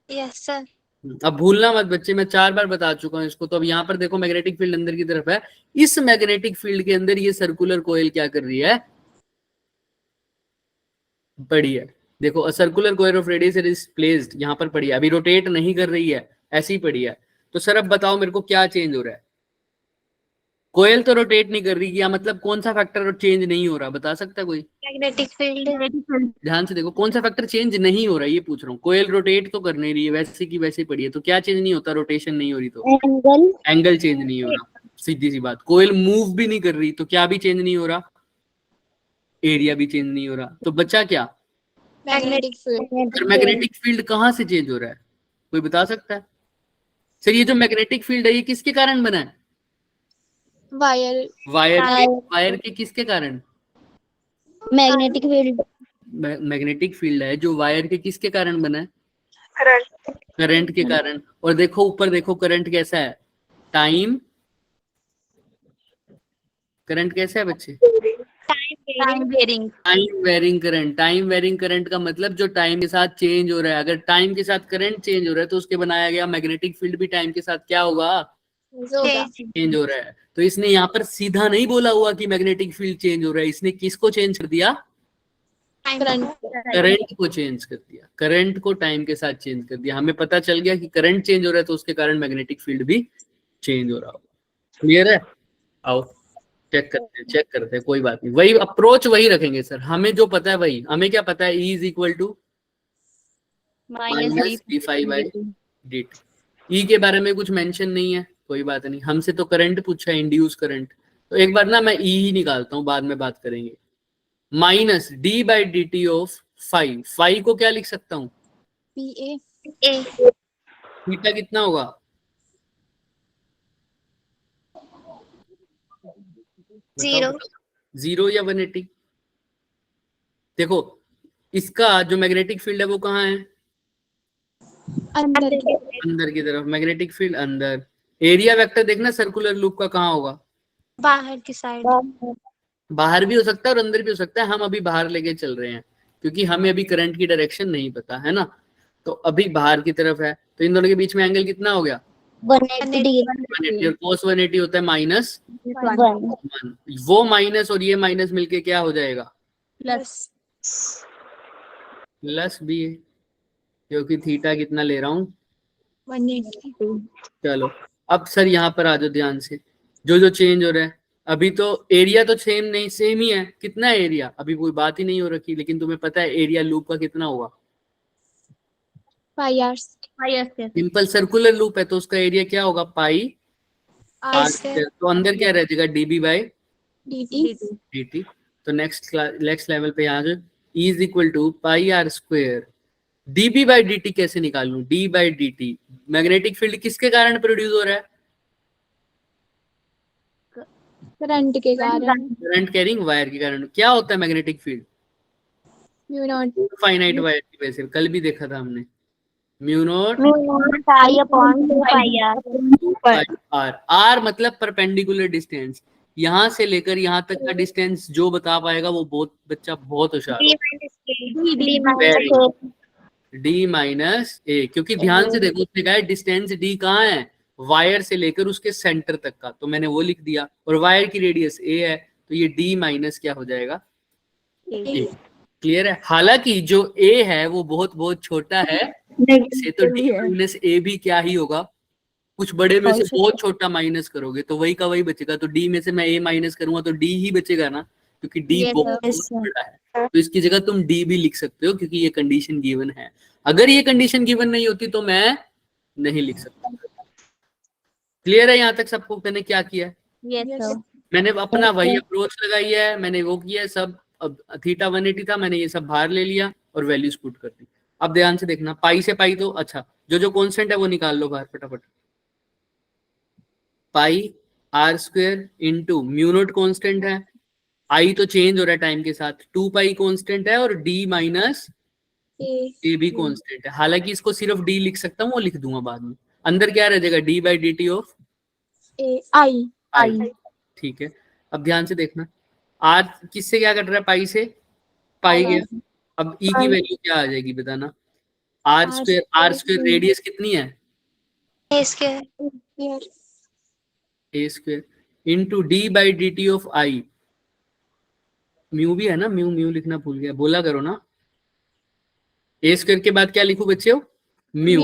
Yes sir. अब भूलना मत बच्चे, मैं 4 बार बता चुका हूं इसको। तो अब यहाँ पर देखो मैग्नेटिक फील्ड अंदर की तरफ है, इस मैग्नेटिक फील्ड के अंदर ये सर्कुलर कोयल क्या कर रही है, पड़ी है। देखो circular coil of radius is placed, यहाँ पर पड़ी है, अभी रोटेट नहीं कर रही है, ऐसी पड़ी है। तो सर अब बताओ मेरे को क्या चेंज हो रहा है, कोयल तो रोटेट नहीं कर रही, या मतलब कौन सा फैक्टर चेंज नहीं हो रहा, बता सकता है कोई? Magnetic field. ध्यान से देखो कौन सा फैक्टर चेंज नहीं हो रहा है, ये पूछ रहा हूँ। कोयल रोटेट तो कर नहीं रही है, वैसे की वैसे पड़ी है, तो क्या चेंज नहीं होता, रोटेशन नहीं हो रही तो एंगल। एंगल चेंज नहीं हो रहा, सीधी सी बात। कोयल मूव भी नहीं कर रही तो क्या भी चेंज नहीं हो रहा, एरिया भी चेंज नहीं हो रहा। तो बचा क्या, मैग्नेटिक फील्ड। मैग्नेटिक फील्ड कहाँ से चेंज हो रहा है, कोई बता सकता है? सर ये जो मैग्नेटिक फील्ड है ये किसके कारण बना है, वायर। वायर के किसके कारण, मैग्नेटिक फील्ड। मैग्नेटिक फील्ड है जो वायर के किसके कारण बना है, करंट। करंट के कारण। और देखो ऊपर देखो करंट कैसा है, टाइम, करंट कैसा है बच्चे, time varying. Time varying current. Time varying current का मतलब जो टाइम के साथ चेंज हो रहा है। अगर टाइम के साथ करंट चेंज हो रहा है तो उसके बनाया गया मैग्नेटिक फील्ड भी टाइम के साथ क्या होगा, चेंज हो रहा है। तो इसने यहाँ पर सीधा नहीं बोला हुआ कि मैग्नेटिक फील्ड चेंज हो रहा है, इसने किसको चेंज कर दिया, करंट को चेंज कर दिया, करंट को टाइम के साथ चेंज कर दिया। हमें पता चल गया कि करंट चेंज हो रहा है तो उसके कारण मैग्नेटिक फील्ड भी चेंज हो रहा होगा। क्लियर है? आओ चेक करते हैं, कोई बात नहीं, वही अप्रोच वही रखेंगे सर, हमें जो पता है वही। हमें क्या पता है, E is equal to minus d5/dt। E के बारे में कुछ मेंशन नहीं है, कोई बात नहीं। हमसे तो करंट पूछा है, इंड्यूस करंट। तो एक बार ना मैं E ही निकालता हूं, बाद में बात करेंगे। माइनस d/dt ऑफ फाइव को क्या लिख सकता हूँ, थीटा कितना होगा, जीरो या 180। देखो इसका जो मैग्नेटिक फील्ड है वो कहाँ है, अंदर की तरफ, मैग्नेटिक फील्ड अंदर। एरिया वेक्टर देखना सर्कुलर लूप का कहाँ होगा, बाहर की साइड। बाहर भी हो सकता है और अंदर भी हो सकता है। हम अभी बाहर लेके चल रहे हैं क्योंकि हमें अभी करंट की डायरेक्शन नहीं पता है ना, तो अभी बाहर की तरफ है। तो इन दोनों के बीच में एंगल कितना हो गया, 180, और cos 180 होता है -1। वो माइनस और ये माइनस मिलके क्या हो जाएगा, प्लस भी है, क्योंकि थीटा कितना ले रहा हूँ, 180। चलो अब सर यहाँ पर आ जाओ ध्यान से, जो जो चेंज हो रहा है। अभी तो एरिया तो सेम नहीं, सेम ही है। कितना है एरिया, अभी कोई बात ही नहीं हो रखी, लेकिन तुम्हें पता है एरिया लूप का कितना होगा, सिंपल सर्कुलर लूप है तो उसका एरिया क्या होगा, पाई आर स्क्वायर। तो अंदर क्या रह जाएगा, dB/dt। तो नेक्स्ट लेवल पे आ जाओ, E is equal to pi R square. dB/dt कैसे निकालूं, d/dt मैग्नेटिक फील्ड किसके कारण प्रोड्यूस हो रहा है, करंट के कारण। करंट कैरिंग वायर के कारण। क्या होता है magnetic field, mu naught finite wire की वजह से, कल भी देखा था हमने, म्यू नॉट आर। आर मतलब परपेंडिकुलर डिस्टेंस, यहाँ से लेकर यहाँ तक का डिस्टेंस जो बता पाएगा वो बहुत बच्चा बहुत होशियार होगा। D-A, क्योंकि ध्यान से देखो उसने कहा डिस्टेंस D कहाँ है, वायर से लेकर उसके सेंटर तक का, तो मैंने वो लिख दिया। और वायर की रेडियस A है तो ये D- क्या हो जाएगा, A। क्लियर है? हालांकि जो A है वो बहुत बहुत छोटा है, इसे तो D- A भी क्या ही होगा, कुछ बड़े में से बहुत छोटा माइनस करोगे तो वही का वही बचेगा। तो D में से मैं A माइनस करूंगा तो D ही बचेगा ना, क्योंकि D बहुत बड़ा है। तो इसकी जगह तुम D भी लिख सकते हो क्योंकि ये कंडीशन गिवन है। अगर ये कंडीशन गिवन नहीं होती तो मैं नहीं लिख सकता। क्लियर है यहाँ तक सबको, मैंने क्या किया है, मैंने अपना वही अप्रोच लगाई है, मैंने वो किया है सब। अब थीटा 180 था, मैंने ये सब बाहर ले लिया और वैल्यूज पुट कर दी। अब ध्यान से देखना, पाई से पाई तो अच्छा, जो जो कॉन्स्टेंट है वो निकाल लो बाहर फटाफट। Pi R square into mu naught constant है, आई तो चेंज हो रहा है टाइम के साथ, 2 पाई कॉन्स्टेंट है, और D माइनस ए भी कॉन्स्टेंट है। हालांकि इसको सिर्फ D लिख सकता हूँ, वो लिख दूंगा बाद में। अंदर क्या रह जाएगा, D/dt ऑफ आई। ठीक है, अब ध्यान से देखना, आर किससे क्या कट रहा है, पाई से पाई गया। अब E की वैल्यू क्या आ जाएगी बताना, आर स्क्वायर रेडियस कितनी है A square A square into D by D T of I, mu भी है ना, म्यू म्यू लिखना भूल गया, बोला करो ना। ए स्क्वायर के बाद क्या लिखूं बच्चे हो, म्यू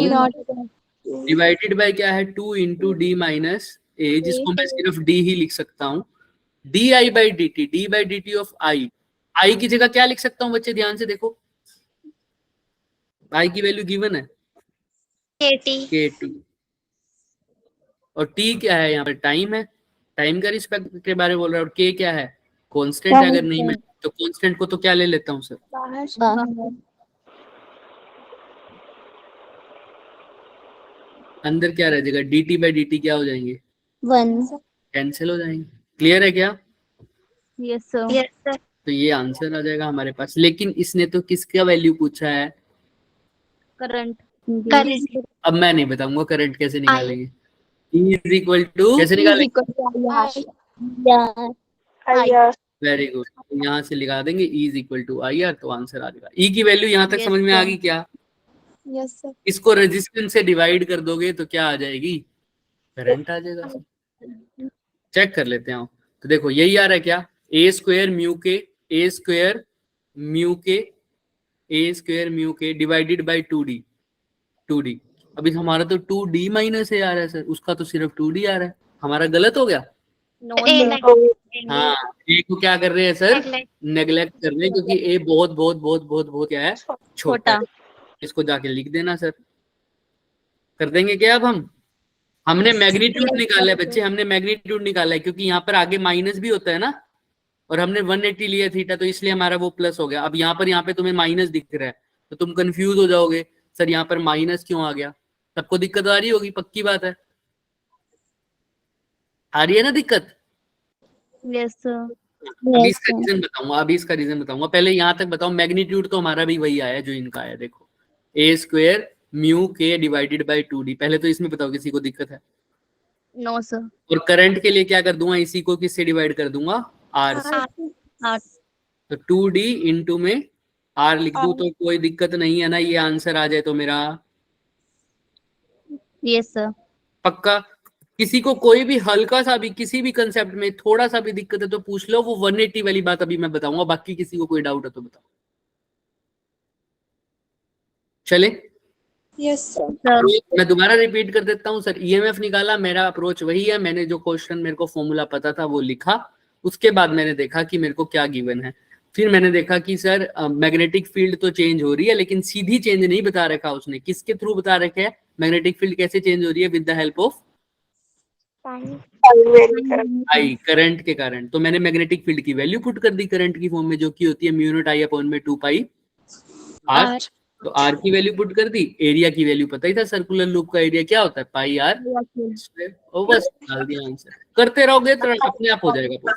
डिवाइडेड बाय क्या है, 2 इंटू डी माइनस ए, जिसको मैं सिर्फ डी ही लिख सकता हूँ, D I by D T, D by D T of I. I की जगह क्या लिख सकता हूँ बच्चे, ध्यान से देखो, आई की वैल्यू गिवन है k2, और t क्या है यहाँ पर, टाइम है, टाइम का रिस्पेक्ट के बारे में बोल रहा है, और k क्या है, कांस्टेंट है। अगर नहीं मिले तो कांस्टेंट को तो क्या ले लेता हूँ सर, अंदर क्या रह जाएगा, dt बाई dt क्या हो जाएंगे, 1 कैंसिल हो जाएंगे। क्लियर है क्या, यस सर। तो ये आंसर आ जाएगा हमारे पास। लेकिन इसने तो किसका वैल्यू पूछा है, करंट। अब मैं नहीं बताऊंगा करंट कैसे निकालेंगे, E इज इक्वल टू कैसे निकालेंगे, वेरी गुड, यहाँ से लिखा देंगे E is equal to I R, तो आंसर आ जाएगा। E की वैल्यू यहाँ तक Yes, समझ में आ sir. गई क्या, यस सर। इसको रेजिस्टेंस से डिवाइड कर दोगे तो क्या आ जाएगी, करंट आ जाएगा। चेक कर लेते हैं, तो देखो यही आ रहा है क्या, ए स्क्वायर म्यू के, ए स्क्वायर म्यू के, ए स्क्वायर म्यू के डिवाइडेड बाई 2d, 2d। अभी हमारा तो 2d माइनस ए आ रहा है सर, उसका तो सिर्फ 2d आ रहा है, हमारा गलत हो गया। हाँ, ए को क्या कर रहे हैं सर, नेग्लेक्ट कर रहे हैं, क्योंकि ए बहुत बहुत बहुत बहुत बहुत क्या है, छोटा है। इसको जाके लिख देना सर, कर देंगे क्या। अब हमने मैग्नीट्यूड निकाला है बच्चे, हमने मैग्नीट्यूड निकाला है, क्योंकि यहाँ पर आगे माइनस भी होता है ना, और हमने 180 लिया थीटा, तो इसलिए हमारा वो प्लस हो गया। अब यहाँ पे तुम्हें माइनस दिख रहा है, तो तुम कंफ्यूज हो जाओगे, सर यहाँ पर माइनस क्यों आ गया। सबको दिक्कत आ रही होगी, पक्की बात है, आ रही है ना दिक्कत। Yes sir. अभी इसका रीजन बताऊंगा, पहले यहाँ तक बताओ, मैग्नीट्यूड तो हमारा भी वही आया जो इनका आया, देखो ए स्क्वायर म्यू के डिवाइडेड बाई 2d। पहले तो इसमें बताओ किसी को दिक्कत है, नो सर। और करंट के लिए क्या कर दूंगा, इसी को किससे डिवाइड कर दूंगा, आर से, तो 2d इंटू में आर लिख दूं तो कोई दिक्कत नहीं है ना, ये आंसर आ जाए तो मेरा। Yes sir. पक्का, किसी को कोई भी हल्का सा भी किसी भी कंसेप्ट में थोड़ा सा भी दिक्कत है तो पूछ लो, वो 180 वाली बात अभी मैं बताऊंगा, बाकी किसी को कोई डाउट है तो बताओ। चले, यस सर। मैं दोबारा रिपीट कर देता हूँ सर, ईएमएफ निकाला, मेरा अप्रोच वही है, मैंने जो क्वेश्चन मेरे को फॉर्मूला पता था वो लिखा, उसके बाद मैंने देखा कि मेरे को क्या गिवन है, फिर मैंने देखा कि सर मैग्नेटिक फील्ड तो चेंज हो रही है, लेकिन सीधी चेंज नहीं बता रखा उसने, किसके थ्रू बता रखे है, मैग्नेटिक फील्ड कैसे चेंज हो रही है, with the help of I, current के कारण। तो मैंने मैग्नेटिक फील्ड की वैल्यू पुट कर दी करंट की फॉर्म में, जो की होती है म्यू नॉट आई अपॉन में 2 पाई आर। तो आर की वैल्यू पुट कर दी, एरिया की वैल्यू पता ही था, सर्कुलर लूप का एरिया क्या होता है, पाई आर, और बस डाल दिया आंसर। करते रहोगे तो अपने आप हो जाएगा।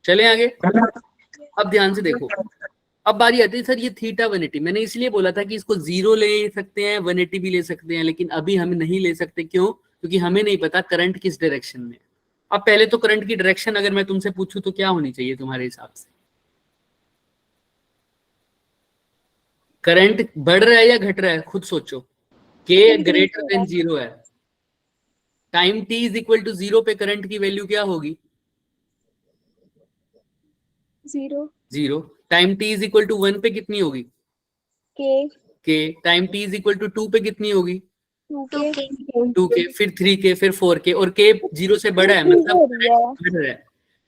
चले आगे, अब ध्यान से देखो, अब बारी आती है सर ये थीटा 180, मैंने इसलिए बोला था कि इसको 0 ले सकते हैं, 180 भी ले सकते हैं, लेकिन अभी हम नहीं ले सकते, क्यों, क्योंकि हमें नहीं पता करंट किस डायरेक्शन में। अब पहले तो करंट की डायरेक्शन अगर मैं तुमसे पूछूं तो क्या होनी चाहिए तुम्हारे हिसाब से, करंट बढ़ रहा है या घट रहा है, खुद सोचो, k ग्रेटर देन 0 है, time t is equal to 0 पे करंट की वैल्यू क्या होगी, 0। Time t is equal to 1 पे कितनी होगी, k। Time t is equal to 2 पे कितनी होगी, 2k, फिर 3k, फिर 4k, और k 0 से बड़ा है, मतलब बढ़ रहा है,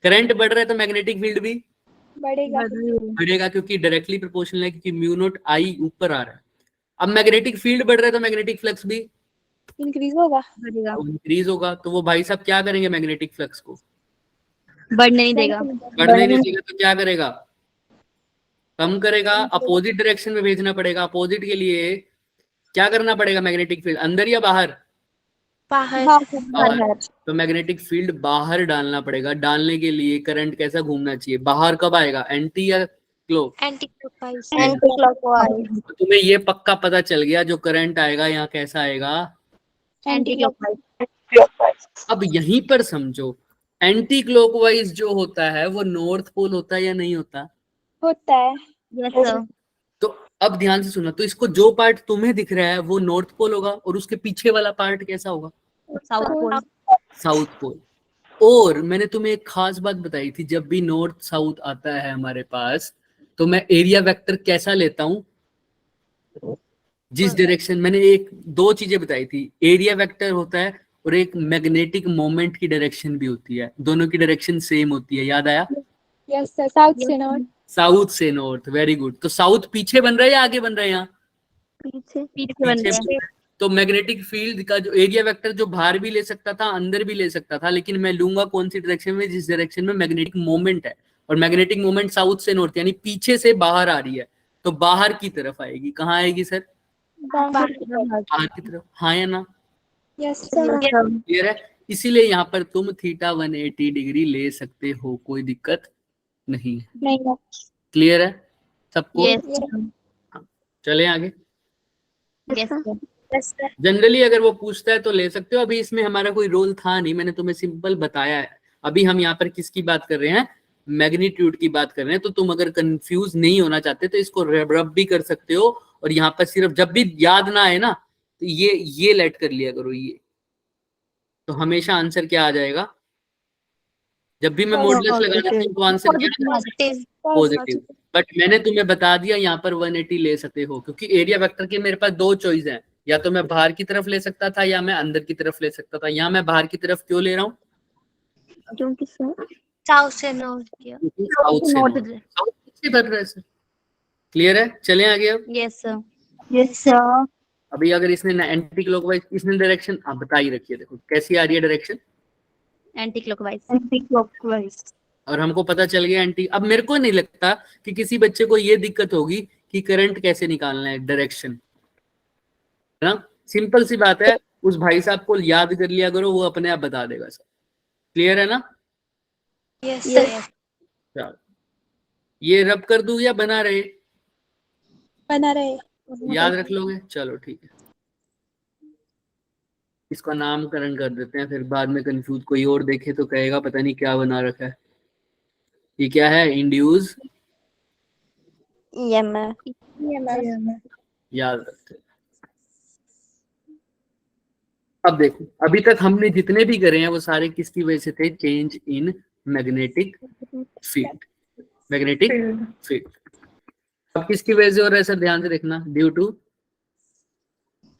करंट बढ़ रहा है, तो मैग्नेटिक फील्ड भी बढ़ेगा, क्योंकि डायरेक्टली प्रोपोर्शनल है, क्योंकि म्यू नॉट आई ऊपर आ रहा है। अब मैग्नेटिक फील्ड बढ़ रहा है तो मैग्नेटिक फ्लक्स भी इंक्रीज होगा, तो वो भाई साहब क्या करेंगे, मैग्नेटिक फ्लक्स को बढ़ने नहीं देगा, तो क्या करेगा, कम करेगा, अपोजिट डायरेक्शन में भेजना पड़ेगा। अपोजिट के लिए क्या करना पड़ेगा, मैग्नेटिक फील्ड अंदर या बाहर, बाहर। तो मैग्नेटिक फील्ड बाहर डालना पड़ेगा, डालने के लिए करंट कैसा घूमना चाहिए, बाहर कब आएगा, एंटी या एंटी क्लॉकवाइज। तो तुम्हें ये पक्का पता चल गया, जो करंट आएगा यहाँ कैसा आएगा, एंटी क्लॉकवाइज। अब यहीं पर समझो, एंटी क्लॉकवाइज जो होता है वो नॉर्थ पोल होता है या नहीं होता, यस सर। तो अब ध्यान से सुनना, तो इसको जो पार्ट तुम्हें दिख रहा है वो नॉर्थ पोल होगा, और उसके पीछे वाला पार्ट कैसा होगा? South pole. South pole. और मैंने तुम्हें एक खास बात बताई थी, जब भी नॉर्थ साउथ आता है हमारे पास, तो मैं एरिया वेक्टर कैसा लेता हूं? जिस डायरेक्शन, मैंने एक दो चीजें बताई थी, एरिया वेक्टर होता है और एक मैग्नेटिक मोमेंट की डायरेक्शन भी होती है, दोनों की डायरेक्शन सेम होती है, याद आया? यस सर, साउथ से नॉर्थ। साउथ से नॉर्थ, वेरी गुड। तो साउथ पीछे बन रहा है या आगे बन रहा है? यहाँ पीछे पीछे बन रहा है। तो मैग्नेटिक फील्ड का जो एरिया वेक्टर, जो बाहर भी ले सकता था अंदर भी ले सकता था, लेकिन मैं लूंगा कौन सी डायरेक्शन में? जिस डायरेक्शन में मैग्नेटिक मोमेंट है, और मैग्नेटिक मोमेंट साउथ से नॉर्थ यानी पीछे से बाहर आ रही है, तो बाहर की तरफ आएगी। कहाँ आएगी सर? बाहर की तरफ, हाँ या ना? Yes sir. क्लियर है? इसीलिए यहाँ पर तुम थीटा 180 डिग्री ले सकते हो, कोई दिक्कत नहीं है। नहीं। क्लियर है सबको? Yes. चले आगे। Yes sir. जनरली अगर वो पूछता है तो ले सकते हो, अभी इसमें हमारा कोई रोल था नहीं, मैंने तुम्हें सिंपल बताया है। अभी हम यहाँ पर किसकी बात कर रहे हैं? मैग्नीट्यूड की बात कर रहे हैं। तो तुम अगर कंफ्यूज नहीं होना चाहते तो इसको रब भी कर सकते हो, और यहाँ पर सिर्फ जब भी याद ना आए ना, तो ये लेट कर लिया करो, ये तो हमेशा आंसर क्या आ जाएगा? जब भी मैं मॉडुलस लगा देता हूँ तो आंसर क्या? पॉजिटिव। बट मैंने तुम्हें बता दिया यहाँ पर 180 ले सकते हो, क्योंकि एरिया वेक्टर के मेरे पास दो चॉइस हैं, या तो मैं बाहर की तरफ ले सकता था या मैं अंदर की तरफ ले सकता था। यहाँ मैं बाहर की तरफ क्यों ले रहा हूँ? क्योंकि सर साउथ से नॉर्थ किया। साउथ से नॉर्थ, साउथ से भर रहा है सर। क्लियर है? चलें आगे। अब यस सर। Yes sir. अभी अगर इसने एंटी क्लॉकवाइज, इसने डायरेक्शन आप बता ही रखिए, देखो कैसी आ रही है direction, anti clockwise. Anti clockwise. और हमको पता चल गया एंटी। अब मेरे को नहीं लगता कि किसी बच्चे को ये दिक्कत होगी कि करंट कैसे निकालना है, डायरेक्शन, है ना? सिंपल सी बात है, उस भाई साहब को याद कर लिया करो, वो अपने आप बता देगा सर। क्लियर है ना? Yes sir. चलो, ये रब कर दूं या बना रहे? बना रहे। याद रख लोगे? चलो ठीक है, इसका नामकरण कर देते हैं, फिर बाद में कंफ्यूज कोई और देखे तो कहेगा पता नहीं क्या बना रखा है। ये क्या है? Induce EMF। याद रखते हैं। अब देखो, अभी तक हमने जितने भी करे हैं वो सारे किसकी वजह से थे? Change in magnetic field. Magnetic field अब किसकी वजह से हो रहा है सर? ध्यान से देखना, ड्यू टू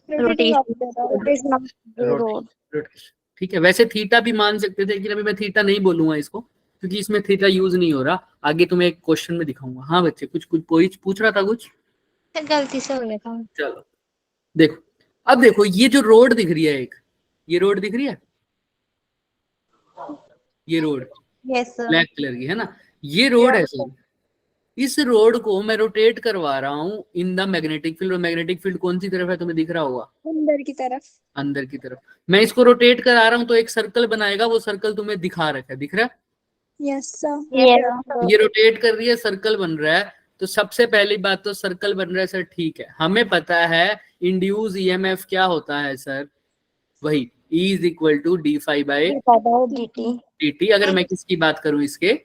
रोटेशन। रोटेशन। ठीक है, वैसे थीटा भी मान सकते थे, लेकिन अभी मैं थीटा नहीं बोलूंगा इसको, क्योंकि इसमें थीटा यूज नहीं हो रहा। आगे तुम्हें एक क्वेश्चन में दिखाऊंगा। हाँ बच्चे, कुछ कुछ पूछ रहा था कुछ? गलती से हो गया था। चलो देखो, अब देखो ये जो रोड दिख रही है, एक ये रोड दिख रही है, ये road yes sir. Black colour की है ना, ये रोड है सर। इस रोड को मैं रोटेट करवा रहा हूँ इन द मैग्नेटिक फील्ड, और मैग्नेटिक फील्ड कौन सी तरफ है तुम्हें दिख रहा होगा? अंदर की तरफ। अंदर की तरफ। मैं इसको रोटेट करा रहा हूँ तो एक सर्कल बनाएगा, वो सर्कल तुम्हें दिखा रखा है, दिख रहा है? Yes sir. ये रोटेट कर रही है, सर्कल बन रहा है। तो सबसे पहली बात तो सर्कल बन रहा है सर, ठीक है, हमें पता है इंड्यूस ईएमएफ क्या होता है सर? वही E is equal to D phi by dt। अगर मैं किसकी बात करूं? इसके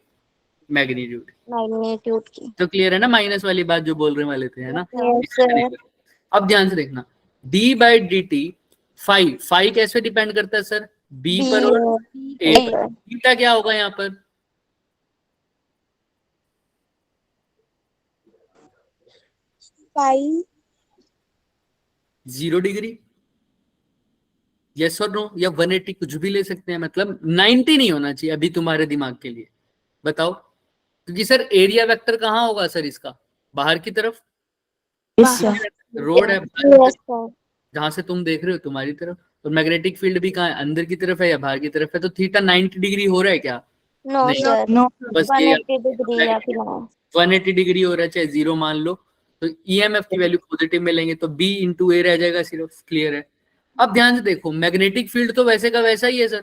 मैग्नीट्यूड की। तो क्लियर है ना? माइनस वाली बात जो बोलने वाले थे, है ना? अब ध्यान से देखना, d by D t, phi कैसे डिपेंड करता है सर? b पर और a पर। थीटा क्या होगा यहाँ पर? पाई 0 डिग्री, यस और नो, या 180, कुछ भी ले सकते हैं, मतलब 90 नहीं होना चाहिए अभी तुम्हारे दिमाग के लिए। बताओ, क्योंकि सर एरिया वेक्टर कहाँ होगा सर इसका? बाहर की तरफ। रोड है जहां से तुम देख रहे हो तुम्हारी तरफ, और मैग्नेटिक फील्ड भी कहाँ है? अंदर की तरफ है या बाहर की तरफ है? तो थीटा 90 डिग्री हो रहा है क्या? No sir. नो। बस 180 डिग्री या फिर 180 डिग्री हो रहा है, चाहे 0 मान लो, तो ईएमएफ की वैल्यू पॉजिटिव में लेंगे तो b इंटू ए रह जाएगा सिर्फ। क्लियर है? अब ध्यान से देखो, मैग्नेटिक फील्ड तो वैसे का वैसा ही है sir,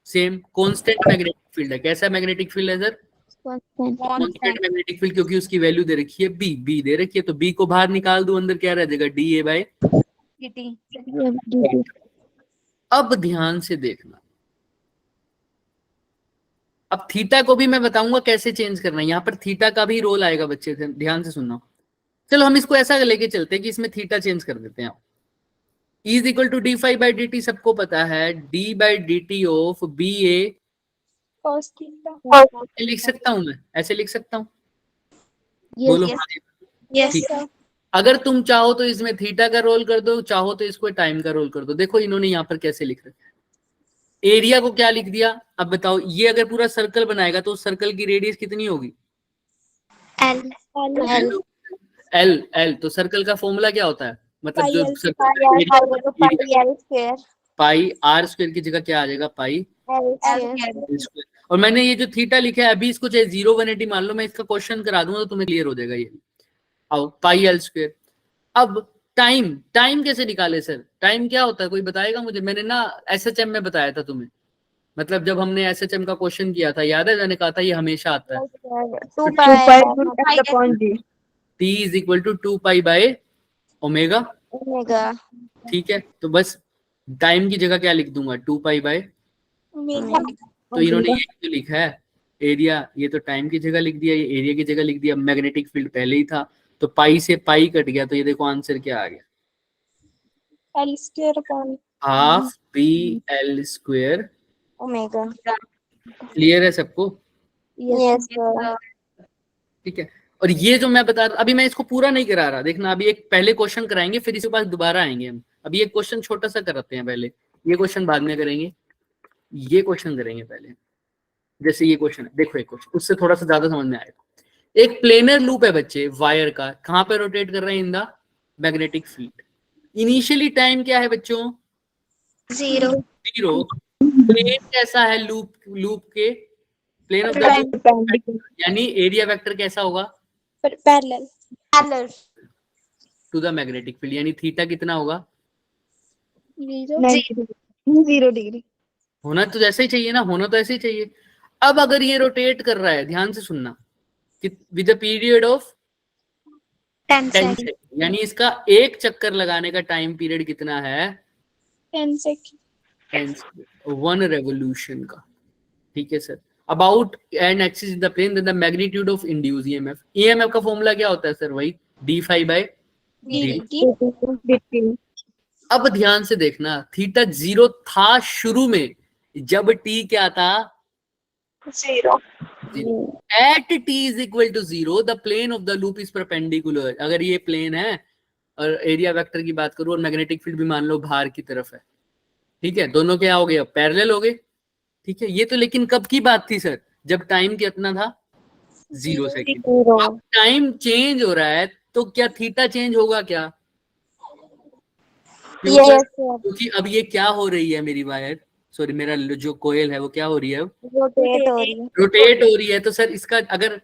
same constant magnetic field है। कैसा मैग्नेटिक फील्ड है सर? कांस्टेंट मैग्नेटिक फील्ड, क्योंकि उसकी वैल्यू दे रखी है b दे रखी है, तो b को बाहर निकाल दो, अंदर क्या रह जाएगा? D A by. अब ध्यान से देखना, अब थीटा को भी मैं बताऊंगा कैसे चेंज करना है। यहाँ पर थीटा का भी रोल आएगा बच्चे, ध्यान से सुनना। चलो हम इसको ऐसा लेके चलते हैं कि इसमें थीटा चेंज कर देते हैं। E is equal to D phi by D t सबको पता है, d by D T of B A cos theta. लिख सकता हूं मैं, ऐसे लिख सकता हूँ, Yes, बोलो। Yes, ठीक। sir. अगर तुम चाहो तो इसमें थीटा का रोल कर दो, चाहो तो इसको टाइम का रोल कर दो। देखो इन्होंने यहाँ पर कैसे लिख रखा है, एरिया को क्या लिख दिया। अब बताओ ये अगर पूरा सर्कल बनाएगा तो सर्कल की रेडियस कितनी होगी? L. L. एल। एल तो सर्कल का फॉर्मूला क्या होता है, मतलब Pi जो L सर्कल pi का L area- pi L square. Pi R square की जगह क्या आ जाएगा, pi L L square. Square. और मैंने ये जो थीटा लिखा है अभी इसको चाहे 0 180 मान लो, मैं इसका क्वेश्चन करा दूंगा तो तुम्हें क्लियर हो जाएगा ये। आओ पाई एल स्क्वायर। अब टाइम, टाइम कैसे निकाले सर, टाइम क्या होता है कोई बताएगा मुझे? मैंने ना एसएचएम में बताया था तुम्हें, मतलब जब हमने एसएचएम का क्वेश्चन किया था याद है, मैंने कहा था ये हमेशा आता है। 2 2 pi x upon g. T is equal to 2 pi by omega. omega. ठीक है, तो बस टाइम की जगह क्या लिख दूंगा, 2 पाई बाय। Omega. तो इन्होंने ये जो लिखा है एरिया, ये तो टाइम की जगह लिख दिया, ये एरिया की जगह लिख दिया। मैग्नेटिक फील्ड पहले ही था तो पाई से पाई कट गया, तो ये देखो आंसर क्या आ गया, L square upon half B L square. omega. Clear है सबको? Yes, sir. ठीक है। और ये जो मैं बता रहा, अभी मैं इसको पूरा नहीं करा रहा, देखना अभी एक पहले क्वेश्चन कराएंगे फिर इसके पास दोबारा आएंगे हम। अभी एक क्वेश्चन छोटा सा कराते हैं पहले, ये क्वेश्चन बाद में करेंगे, ये क्वेश्चन करेंगे पहले। जैसे ये क्वेश्चन है, देखो एक क्वेश्चन उससे थोड़ा सा ज्यादा समझ में आएगा। एक प्लेनर लूप है बच्चे वायर का, कहां पे रोटेट कर रहे हैं, in the magnetic field. Initially time क्या है बच्चों? 0. 0। प्लेन कैसा है लूप, लूप के प्लेन ऑफ द, यानी एरिया वेक्टर कैसा होगा? Parallel. Parallel. To the magnetic field, यानी थीटा कितना होगा? 0 degree. होना तो जैसे ही चाहिए ना, होना तो ऐसे ही चाहिए। अब अगर ये रोटेट कर रहा है, ध्यान से सुनना, with a period of 10 10 seconds. Second, यानी इसका एक चक्कर लगाने का टाइम पीरियड कितना है? 10 seconds. 1 रेवोल्यूशन का। ठीक है sir. About an axis in the plane the magnitude of induce EMF. EMF का फॉर्मूला क्या होता है सर? वही डी फाई बाय डी। अब ध्यान से देखना, थीटा 0 था शुरू में, जब टी क्या था? 0. At t is equal to 0 the plane of the loop is perpendicular। अगर ये प्लेन है और एरिया वेक्टर की बात करूं और मैग्नेटिक फील्ड भी मान लो बाहर की तरफ है, ठीक है, दोनों क्या हो गए? पैरेलल हो गए। ठीक है, ये तो लेकिन कब की बात थी सर? जब टाइम कितना था? 0 सेकंड। अब टाइम चेंज हो रहा है तो क्या थीटा चेंज होगा क्या? क्योंकि अब ये क्या हो रही है, मेरी वायर, सॉरी मेरा जो कोयल है वो क्या हो रही है? रोटेट हो रही है. रोटेट हो रही है। तो सर इसका अगर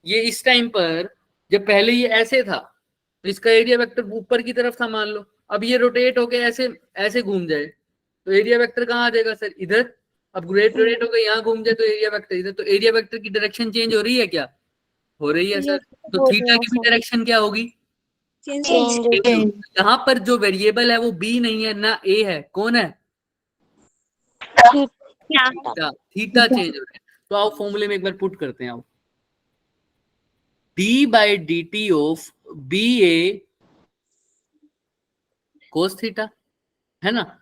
ये इस टाइम पर, जब पहले ये ऐसे था तो इसका एरिया वेक्टर ऊपर की तरफ था मान लो, अब ये रोटेट होके ऐसे ऐसे घूम जाए तो एरिया वेक्टर कहाँ आ जाएगा सर? इधर। अब रोटेट होकर यहाँ घूम जाए तो एरिया वेक्टर इधर। तो एरिया वेक्टर की डायरेक्शन चेंज हो रही है क्या? हो रही है सर। तो थीटा की भी डायरेक्शन क्या होगी? यहाँ पर जो वेरिएबल है वो बी नहीं है ना ए है, कौन है? थीटा चेंज हो रहा है। तो आओ फॉर्मूले में एक बार पुट करते हैं। आओ d by D T of B A cos theta, है ना?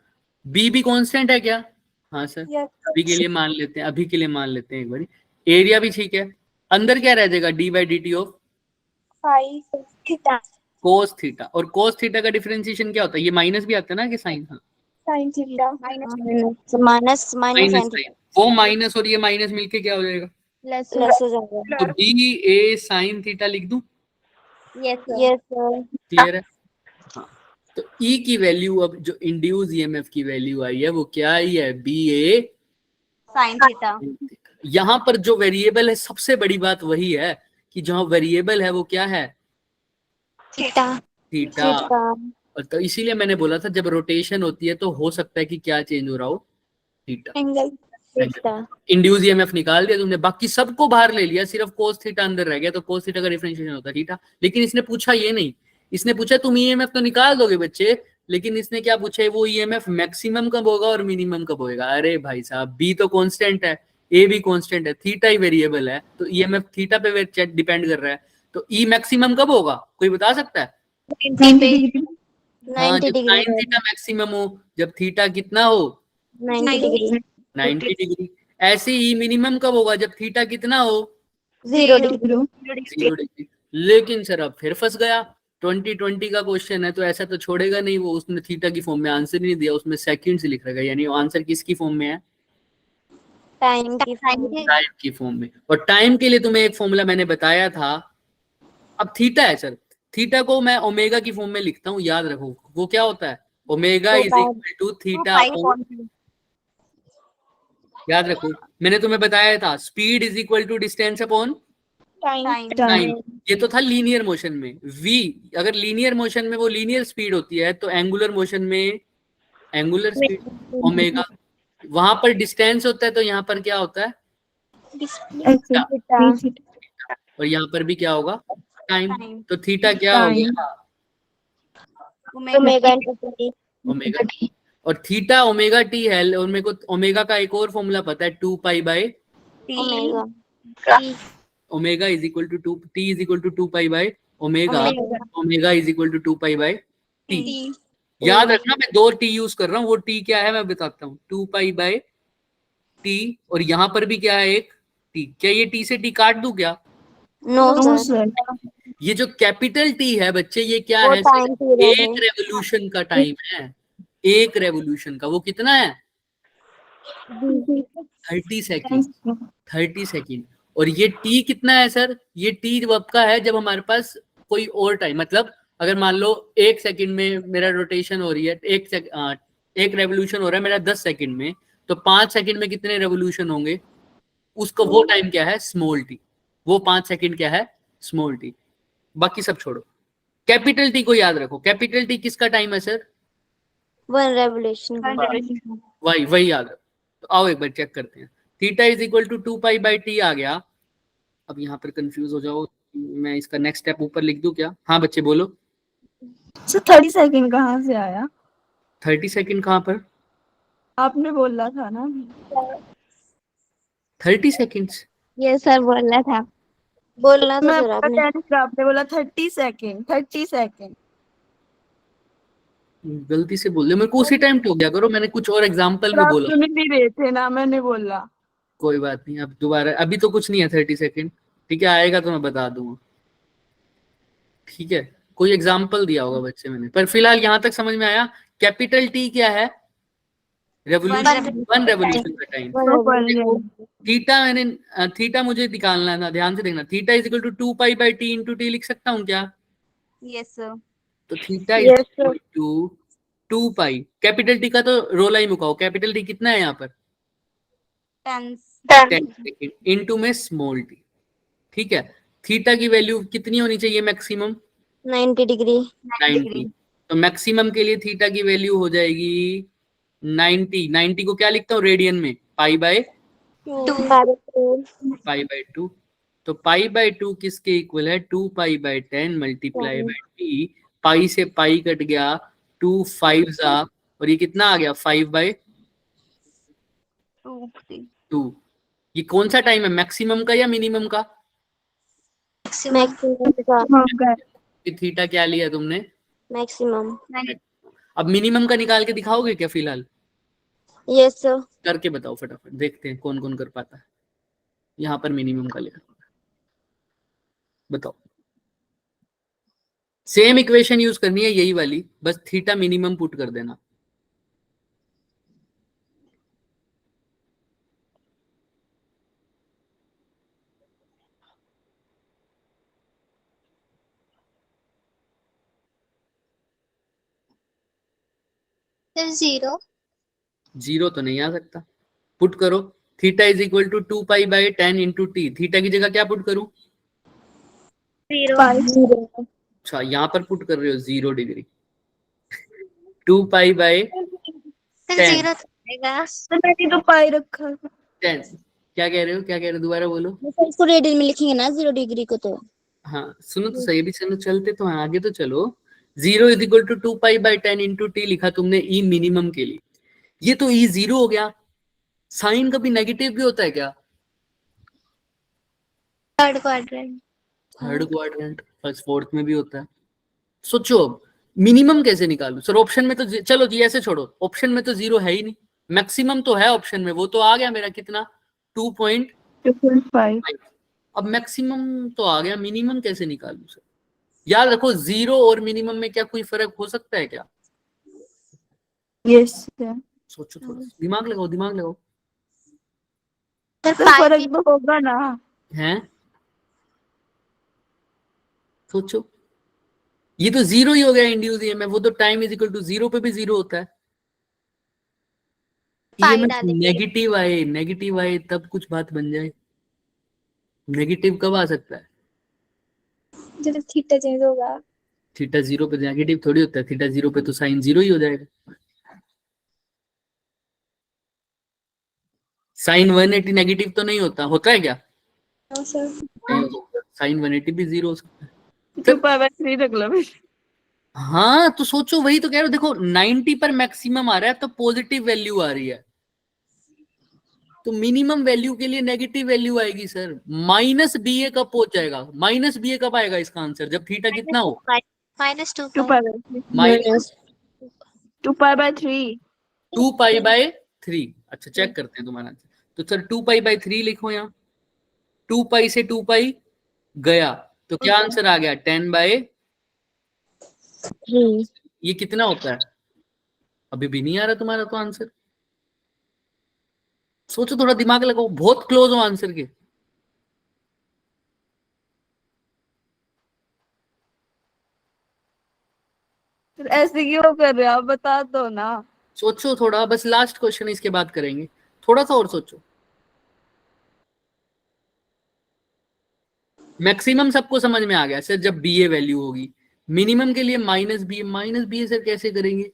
बी भी कांस्टेंट है क्या? हाँ सर। अभी के लिए मान लेते हैं, अभी के लिए मान लेते हैं एक बार। एरिया भी ठीक है। अंदर क्या रह जाएगा? D by D T of cos theta. और कोस थीटा का डिफरेंशिएशन क्या होता है? ये माइनस भी आता है ना कि साइन? हाँ, माइनस माइनस। वो माइनस और ये माइनस मिलके क्या हो जाएगा? प्लस हो जाएगा. तो बी ए साइन थीटा लिख दूं? Yes sir. क्लियर है? हाँ। तो ई की वैल्यू, अब जो इंड्यूस ईएमएफ की वैल्यू आई है वो क्या आई है? बी ए Sin theta. यहाँ पर जो वेरिएबल है, सबसे बड़ी बात वही है कि जहाँ वेरिएबल है वो क्या है? थीटा। और तो इसीलिए मैंने बोला था जब रोटेशन होती है तो हो सकता है कि क्या चेंज हो रहा हो? थीटा. एंगल. इंड्यूस ईएमएफ निकाल दिया तुमने, बाकी सबको बाहर ले लिया, सिर्फ कोस थीटा अंदर रह गया। तो कोस थीटा का डिफरेंशिएशन होता है थीटा। लेकिन इसने पूछा ये नहीं, इसने पूछा तुम ईएमएफ तो निकाल दोगे बच्चे, लेकिन इसने क्या पूछा है? वो ईएमएफ मैक्सिमम कब होगा और मिनिमम कब होगा? अरे भाई साहब, बी तो कांस्टेंट है, ए भी कांस्टेंट है, थीटा ही वेरिएबल है, तो ईएमएफ थीटा पे डिपेंड कर रहा है। तो ई मैक्सिमम कब होगा, कोई बता सकता है? 90 डिग्री। हाँ, 90 जब डिग्री साइन थीटा मैक्सिमम हो, जब थीटा कितना हो, 90 डिग्री 90 डिग्री। ऐसे ही मिनिमम कब होगा, जब थीटा कितना हो, 0 डिग्री 0 डिग्री। लेकिन सर अब फिर फंस गया, 2020 का क्वेश्चन है तो ऐसा तो छोड़ेगा नहीं वो, उसने थीटा की फॉर्म में आंसर ही नहीं दिया, उसमें सेकंड्स लिख रखा है, यानी आंसर किसकी फॉर्म में है, टाइम की फॉर्म टाइम की फॉर्म में। और टाइम के लिए तुम्हें एक फॉर्मूला मैंने बताया था। अब थीटा है सर, थीटा को मैं ओमेगा की फॉर्म में लिखता हूँ, याद रखो वो क्या होता है, omega is equal to theta. याद रखो, मैंने तुम्हें बताया था speed is equal to distance upon time time. ये तो था लीनियर मोशन में। v, अगर लीनियर मोशन में वो लीनियर स्पीड होती है, तो एंगुलर मोशन में एंगुलर स्पीड ओमेगा। वहां पर डिस्टेंस होता है, तो यहाँ पर क्या होता है, और यहाँ पर भी क्या होगा, टाइम। तो थीटा क्या हो गया, omega into T omega T. और थीटा ओमेगा टी है, और मेरे को ओमेगा का एक और फॉर्मूला पता है, 2 pi by omega omega is equal to 2, T is equal to 2 pi by omega, omega is equal to 2 pi by T. याद रखना मैं 2 टी यूज कर रहा हूँ, वो टी क्या है मैं बताता हूँ, 2 पाई बाय टी, और यहाँ पर भी क्या है, एक टी। क्या ये टी से टी काट दूं क्या? नो सर ये जो कैपिटल टी है बच्चे, ये क्या वो है, टाइम पीरियड एक रेवोल्यूशन का टाइम है, एक रेवोल्यूशन का। वो कितना है, 30 सेकेंड, 30 सेकेंड। और ये टी कितना है सर, ये टी जब का है जब हमारे पास कोई और टाइम, मतलब अगर मान लो 1 सेकंड में मेरा रोटेशन हो रही है, एक रेवोल्यूशन हो रहा है मेरा 10 सेकंड में, तो 5 सेकंड में कितने रेवोल्यूशन होंगे, उसको वो टाइम क्या है, स्मॉल टी। वो 5 सेकंड क्या है, स्मॉल टी। बाकी सब छोड़ो, कैपिटल टी को याद रखो। कैपिटल टी किसका टाइम है सर, 1 रेवोल्यूशन वही याद रखो। तो आओ एक बार चेक करते हैं, theta is equal to 2 pi by T आ गया। अब यहाँ पर कंफ्यूज हो जाओ, मैं इसका नेक्स्ट स्टेप ऊपर लिख दूं क्या? हाँ बच्चे बोलो। सर 30 सेकंड कहाँ से आया? 30 सेकंड कहाँ पर, आपने बोला था ना। 30 सेकंड्स? ये सर बोलना था मैं सर आपने आपने बोला 30 सेकंड, 30 सेकंड। गलती से बोल दिया, मेरे को उसी टाइम टोक दिया करो, मैंने कुछ और एग्जांपल में आप बोला। सुन भी रहे थे ना, मैंने बोला। कोई बात नहीं, अब दोबारा, अभी तो कुछ नहीं है 30 सेकंड, ठीक है, आएगा तो मैं बता दूंगा, ठीक है। कोई एग्जाम्पल दिया होगा बच्चे मैंने, पर फिलहाल यहाँ तक समझ में आया। कैपिटल टी क्या है, रेवोल्यूशन, 1 रेवोल्यूशन का टाइम। थीटा मैंने, थीटा मुझे निकालना था, ध्यान से देखना, theta is equal to 2 pi by T into T लिख सकता हूँ क्या? Yes sir. तो theta is equal to 2 pi, capital T का तो रोला ही मुकाओ, कैपिटल टी कितना है यहाँ पर, 10 सेकेंड, इंटू में स्मॉल टी, ठीक है। थीटा की वैल्यू कितनी होनी चाहिए मैक्सिमम, 90 डिग्री 90। तो मैक्सिमम के लिए थीटा की वैल्यू हो जाएगी 90। 90 को क्या लिखता हूँ रेडियन में, पाई बाय 2। तो पाई बाय 2 किसके इक्वल है, 2 pi by 10 multiply by T. Pi से पाई कट गया, 2 5 जा, और ये कितना आ गया, 5 बाय 2। ये कौन सा टाइम है, मैक्सिमम का या मिनिमम का? मैक्सिमम का थीटा क्या लिया तुमने, मैक्सिमम अब मिनिमम का निकाल के दिखाओगे क्या फिलहाल? यस सर करके बताओ फटाफट, देखते हैं कौन कौन कर पाता है। यहाँ पर मिनिमम का लिया, बताओ। सेम इक्वेशन यूज करनी है, यही वाली, बस थीटा मिनिमम पुट कर देना। जीरो तो नहीं आ सकता, पुट करो। Theta is equal to 2 pi by 10 into T. Theta की जगह क्या पुट करूं, 0 अच्छा यहाँ पर पुट कर रहे हो 0 डिग्री, 2 पाई बाय 10, मैंने तो पाई रखा था। 10। क्या कह रहे हो, क्या कह रहे हो, दोबारा बोलो। इसको रेडियन में लिखेंगे ना 0 डिग्री को तो हाँ सुनो तो सही भी, चलो चलते तो हैं आगे, तो चलो। 0 is equal to 2 pi by 10 into T लिखा तुमने ई मिनिमम के लिए। ये तो ई 0 हो गया। साइन कभी नेगेटिव भी होता है क्या? Third quadrant third quadrant, first fourth में भी होता है। सोचो अब मिनिमम कैसे निकालूं सर? ऑप्शन में तो चलो जी ऐसे छोड़ो, ऑप्शन में तो 0 है ही नहीं, मैक्सिमम तो है ऑप्शन में, वो तो आ गया मेरा कितना 2.5। 2.5। अब मैक्सिमम तो आ गया, मिनिमम कैसे निकालूं सर? याद रखो 0 और मिनिमम में क्या कोई फर्क हो सकता है क्या? Yes sir. सोचो थोड़ा, दिमाग लगाओ, दिमाग लगाओ। सर सर पाई फर्क तो होगा ना। हैं सोचो, ये तो 0 ही हो गया इंड्यूस ईएमएफ, वो तो टाइम इज इक्वल टू 0 पे भी 0 होता है। पाई ईएमएफ डालेंगे। नेगेटिव आए तब कुछ बात बन जाए। नेगेटिव कब आ सकता है? जब थीटा चेंज होगा। थीटा 0 पे नेगेटिव थोड़ी होता है, थीटा 0 पे तो साइन 0 ही हो जाएगा। साइन 180 नेगेटिव तो नहीं होता, होता है क्या? हाँ सर। साइन 180 भी 0 हो सकता है। 2.3 रख लो फिर। हाँ तो सोचो, वही तो कह रहा हूं, देखो 90 पर मैक्सिमम आ रहा है तो पॉजिटिव वैल्यू आ रही है, तो मिनिमम वैल्यू के लिए नेगेटिव वैल्यू आएगी सर। -BA कब पहुंच जाएगा? -BA कब आएगा इसका आंसर? जब थीटा कितना हो? -2 2.3। माइनस 2.3। 2π/3। अच्छा चेक करते हैं तुम्हारा आंसर। तो सर 2π/3 लिखो यहाँ, 2π से 2π गया तो क्या आंसर आ गया? 10/3। ये कितना होता है? अभी भी नहीं आ रहा तुम्हारा तो आंसर। सोचो, थोड़ा दिमाग लगाओ, बहुत क्लोज हो आंसर के। सर ऐसे क्यों कर रहे हो आप, बता दो ना। सोचो थोड़ा, बस लास्ट क्वेश्चन इसके बाद करेंगे, थोड़ा सा और सोचो। मैक्सिमम सबको समझ में आ गया सर जब BA वैल्यू होगी, मिनिमम के लिए -BA सर कैसे करेंगे?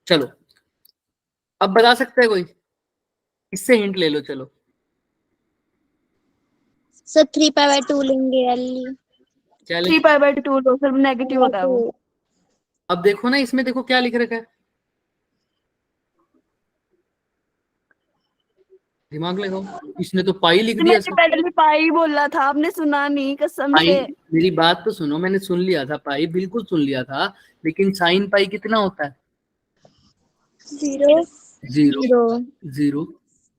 चलो अब बता सकता है कोई? इससे हिंट ले लो चलो। सर 3π/2 लेंगे एल। क्या 3π/2 लो सर, नेगेटिव होता है वो। अब देखो ना, इसमें देखो क्या लिख रखा है, दिमाग लगाओ। इसने तो पाई लिख दिया मैंने सर। पहले पाई बोला था, आपने सुना नहीं कसम पाई, से। मेरी बात तो सुनो, मैंने सुन लिया था, पाई बिल्कुल सुन लिया था, लेकिन साइन पाई कितना होता है? 0 0।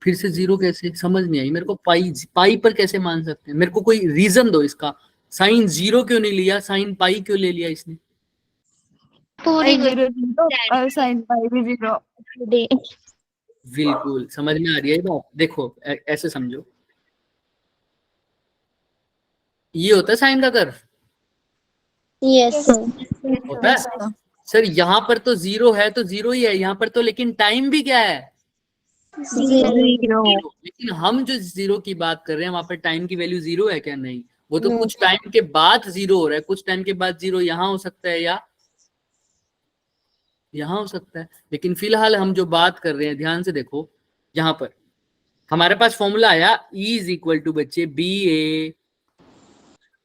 फिर से 0 कैसे? समझ नहीं आई मेरे को। पाई पर कैसे मान सकते हैं? मेरे को कोई रीजन दो इसका। साइन 0 क्यों नहीं लिया, साइन पाई क्यों ले लिया इसने? पूरी 0 और साइन पाई भी 0। बिल्कुल समझ में आ रही है ये बात। देखो ऐसे समझो, ये होता है साइन का कर्व, यस होता है सर। यहाँ पर तो 0 है तो 0 ही है यहाँ पर तो, लेकिन टाइम भी क्या है? 0। लेकिन हम जो 0 की बात कर रहे हैं वहां पर टाइम की वैल्यू 0 है क्या? नहीं, वो तो कुछ टाइम के बाद 0 हो रहा है, कुछ टाइम के बाद 0 यहाँ हो सकता है या यहाँ हो सकता है। लेकिन फिलहाल हम जो बात कर रहे हैं, ध्यान से देखो, यहाँ पर हमारे पास फॉर्मूला आया E बच्चे BA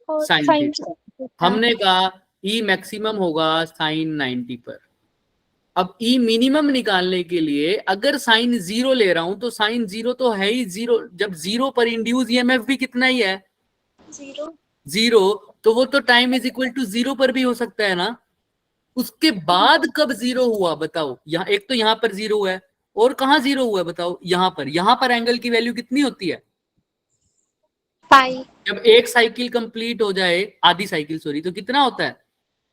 साइन थीटा। हमने कहा E मैक्सिमम होगा साइन 90 पर। अब E मिनिमम निकालने के लिए अगर साइन 0 ले रहा हूं तो साइन 0 तो है ही 0, जब 0 पर इंड्यूस EMF भी कितना ही है? 0। तो वो तो टाइम इज इक्वल टू 0 पर भी हो सकता है ना। उसके बाद कब 0 हुआ बताओ? यहाँ एक तो यहाँ पर 0 हुआ है, और कहाँ 0 हुआ है बताओ? यहाँ पर एंगल की वैल्यू कितनी होती है? पाई। जब एक साइकिल कंप्लीट हो जाए, आधी साइकिल सॉरी, तो कितना होता है?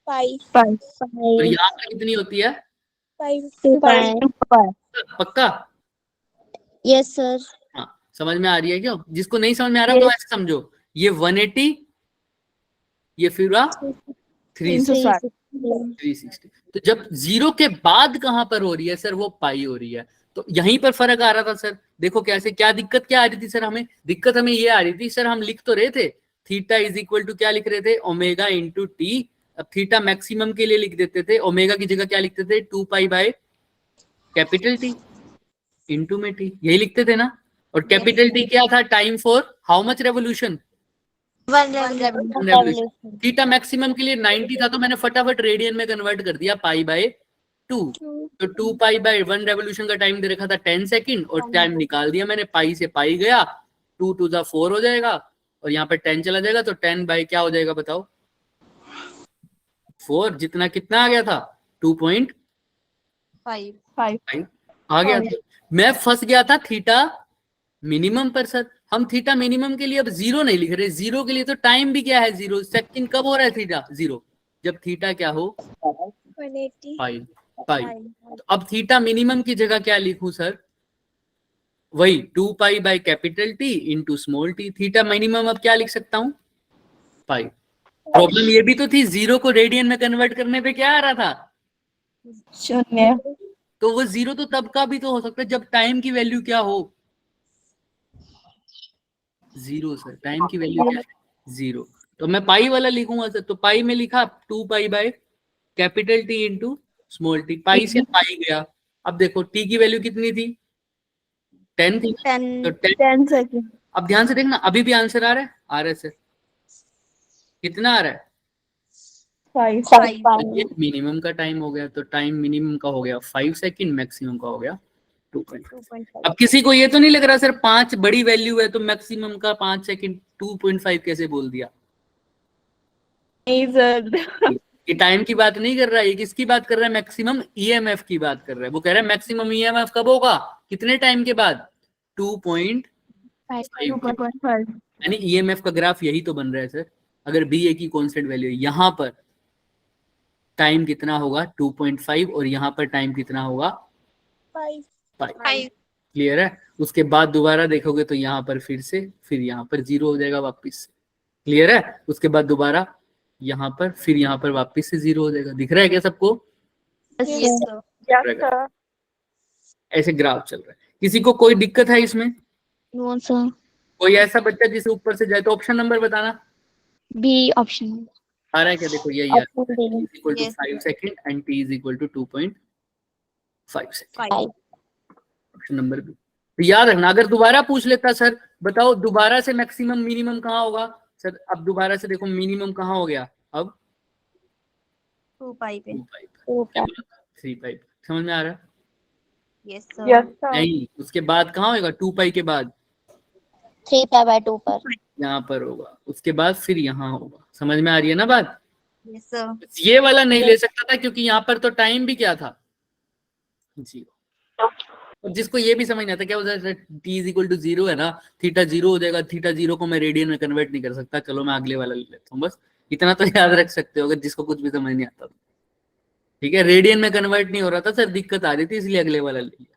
पाई। और यहाँ पर कितनी होती है? पक्का? Yes sir. हाँ समझ में आ रही है क्या? जिसको नहीं समझ में आ रहा तो ऐसे समझो, ये 180, ये फिर 360। 360। तो जब 0 के बाद कहां पर हो रही है सर? वो पाई हो रही है। तो यहीं पर फर्क आ रहा था सर। देखो कैसे, क्या दिक्कत क्या आ रही थी सर? हमें दिक्कत हमें ये आ रही थी सर, हम लिख तो रहे थे थीटा इज इक्वल टू क्या लिख रहे थे? Omega into T. अब थीटा मैक्सिमम के लिए लिख देते थे, ओमेगा की जगह क्या लिखते थे? 2π/T इंटू में टी, यही लिखते थे ना। और कैपिटल T क्या था? Time for how much revolution? 1 revolution. Theta maximum के लिए 90 था तो मैंने फटाफट रेडियन में कन्वर्ट कर दिया π/2। तो 2π/1 रेवोल्यूशन का टाइम दे रखा था 10 सेकंड, और टाइम निकाल दिया मैंने, पाई से पाई गया 2 टू द 4 हो जाएगा और यहाँ पे 10 चला जाएगा, तो 10 बाई क्या हो जाएगा बताओ, 4, जितना कितना आ गया था 2.5 5 आ गया था। मैं फंस गया था थीटा मिनिमम पर सर। हम थीटा मिनिमम के लिए अब 0 नहीं लिख रहे, 0 के लिए तो टाइम भी क्या है 0 सेकंड। कब हो रहा है थीटा 0? जब थीटा क्या हो 180 5 तो अब थीटा मिनिमम की जगह क्या लिखूं सर, वही 2 pi by capital T into small T. Theta minimum अब क्या लिख सकता हूं 5। प्रॉब्लम ये भी तो थी, 0 को रेडियन में कन्वर्ट करने पे क्या आ रहा था, 0 तो वो 0 तो तब का भी तो हो सकता है जब टाइम की वैल्यू क्या हो 0 सर। टाइम की वैल्यू क्या है 0, तो मैं पाई वाला लिखूंगा सर। तो पाई में लिखा 2 pi by capital T into small T, pi से पाई गया। अब देखो टी की वैल्यू कितनी थी 10 थी, 10 तो 10। 10 सेकंड अब ध्यान से देखना, अभी भी आंसर आ रहा है, आ रहा है सर, कितना आ रहा है 5 तो ये मिनिमम का टाइम हो गया, तो टाइम मिनिमम का हो गया 5 सेकंड, मैक्सिमम का हो गया 2.5। अब किसी को ये तो नहीं लग रहा सर 5 बड़ी वैल्यू है तो मैक्सिमम का 5 सेकंड 2.5 कैसे बोल दिया? नहीं सर, ये टाइम की बात नहीं कर रहा है, ये किसकी बात कर रहा है, मैक्सिमम ईएमएफ की बात कर रहा है। वो कह रहा है मैक्सिमम ईएमएफ कब होगा, कितने टाइम के बाद 2.5 2.5 यानी ईएमएफ का ग्राफ यही तो बन रहा है सर। अगर बी ए की कांस्टेंट वैल्यू है, यहाँ पर टाइम कितना होगा 2.5 और यहाँ पर टाइम कितना होगा 5। क्लियर है? उसके बाद दोबारा देखोगे तो यहाँ पर फिर यहाँ पर 0 हो जाएगा वापिस। क्लियर है? उसके बाद दोबारा यहाँ पर, फिर यहाँ पर वापिस से 0 हो जाएगा। दिख रहा है क्या सबको? ऐसे ग्राफ चल रहा है। किसी को कोई दिक्कत है इसमें? No sir. कोई ऐसा बच्चा जिसे ऊपर से जाए तो ऑप्शन नंबर बताना। बी ऑप्शन आ रहा है क्या? देखो यही है, equal to 5 second and T is equal to 2.5 second. Option number B. तो याद रखना, अगर दोबारा पूछ लेता सर बताओ दोबारा से मैक्सिमम मिनिमम कहाँ होगा सर, अब दोबारा से देखो मिनिमम कहाँ हो गया अब 2 पाई पे 3 पाई। समझ में आ रहा है? यस नहीं, उसके बाद कहाँ होगा 2 पाई के बाद 3 पाई बाय 2 पर यहाँ पर होगा, उसके बाद फिर यहाँ होगा। समझ में आ रही है ना बात? Yes sir. ये वाला नहीं ले सकता था क्योंकि यहाँ पर तो टाइम भी क्या था 0। और जिसको ये भी समझ नहीं आता क्या होता है टी इज इक्वल टू 0 है ना, थीटा 0 हो जाएगा। थीटा 0 को मैं रेडियन में कन्वर्ट नहीं कर सकता। चलो मैं अगले वाला ले लेता हूँ, बस इतना तो याद रख सकते हो अगर जिसको कुछ भी समझ नहीं आता। ठीक है, रेडियन में कन्वर्ट नहीं हो रहा था सर, दिक्कत आ रही थी, इसलिए अगले वाला ले लिया।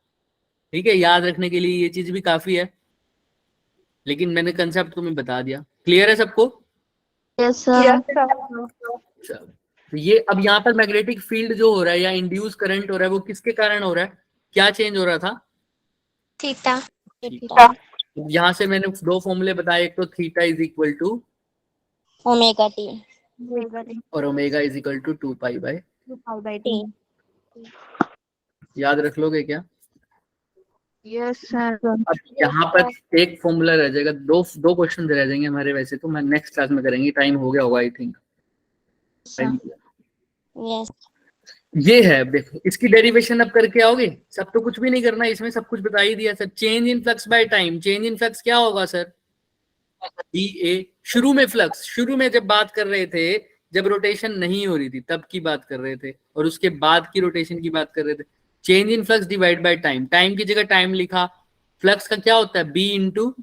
ठीक है, याद रखने के लिए ये चीज भी काफी है, लेकिन मैंने कंसेप्ट तुम्हें बता दिया। क्लियर है सबको? Yes sir. तो ये अब यहाँ पर मैग्नेटिक फील्ड जो हो रहा है या इंड्यूस करंट हो रहा है वो किसके कारण हो रहा है, क्या चेंज हो रहा था? थीटा। यहाँ से मैंने 2 फॉर्मूले बताए, एक तो theta is equal to omega T और omega is equal to 2 pi by T. याद रख लोगे क्या? Yes sir. अब यहाँ पर एक फॉर्मूला रह जाएगा, दो क्वेश्चन रह जाएंगे हमारे। वैसे तो मैं नेक्स्ट क्लास में करेंगे, टाइम हो गया होगा आई थिंक। यस ये है, देखो इसकी डेरिवेशन अब करके आओगे। सब तो कुछ भी नहीं करना, इसमें सब कुछ बता ही दिया sir. Change in flux by time, change in flux क्या होगा सर? बी ए। शुरू में फ्लक्स, शुरू में जब बात कर रहे थे, जब रोटेशन नहीं हो रही थी तब की बात कर रहे थे, और उसके बाद की रोटेशन की बात कर रहे थे। Change in flux divide by time, time की जगह टाइम लिखा। फ्लक्स का क्या होता है B into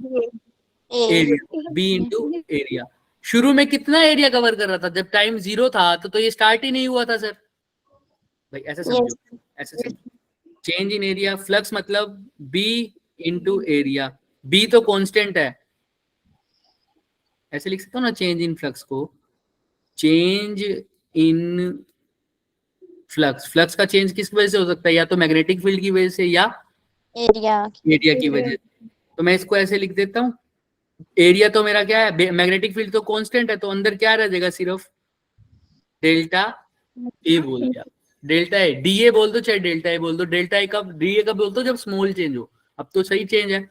area, B into area. शुरू में कितना एरिया कवर कर रहा था जब टाइम 0 था, तो ये स्टार्ट ही नहीं हुआ था सर। भाई ऐसे समझो, ऐसे समझो। चेंज इन एरिया, फ्लक्स मतलब बी इंटू एरिया। बी तो कांस्टेंट है, ऐसे लिख सकता हूँ ना चेंज इन फ्लक्स को। चेंज इन फ्लक्स, फ्लक्स का चेंज किस वजह से हो सकता है, या तो मैग्नेटिक फील्ड की वजह से या एरिया की वजह से। तो मैं इसको ऐसे लिख देता हूँ, एरिया तो मेरा क्या है, मैग्नेटिक फील्ड तो कांस्टेंट है, तो अंदर क्या रह जाएगा सिर्फ डेल्टा ए बोल दिया। डेल्टा ए, डी ए बोल दो चाहे डेल्टा ए बोल दो। डेल्टा ए कब, डी ए कब बोलते हो जब स्मॉल चेंज हो। अब तो सही चेंज है।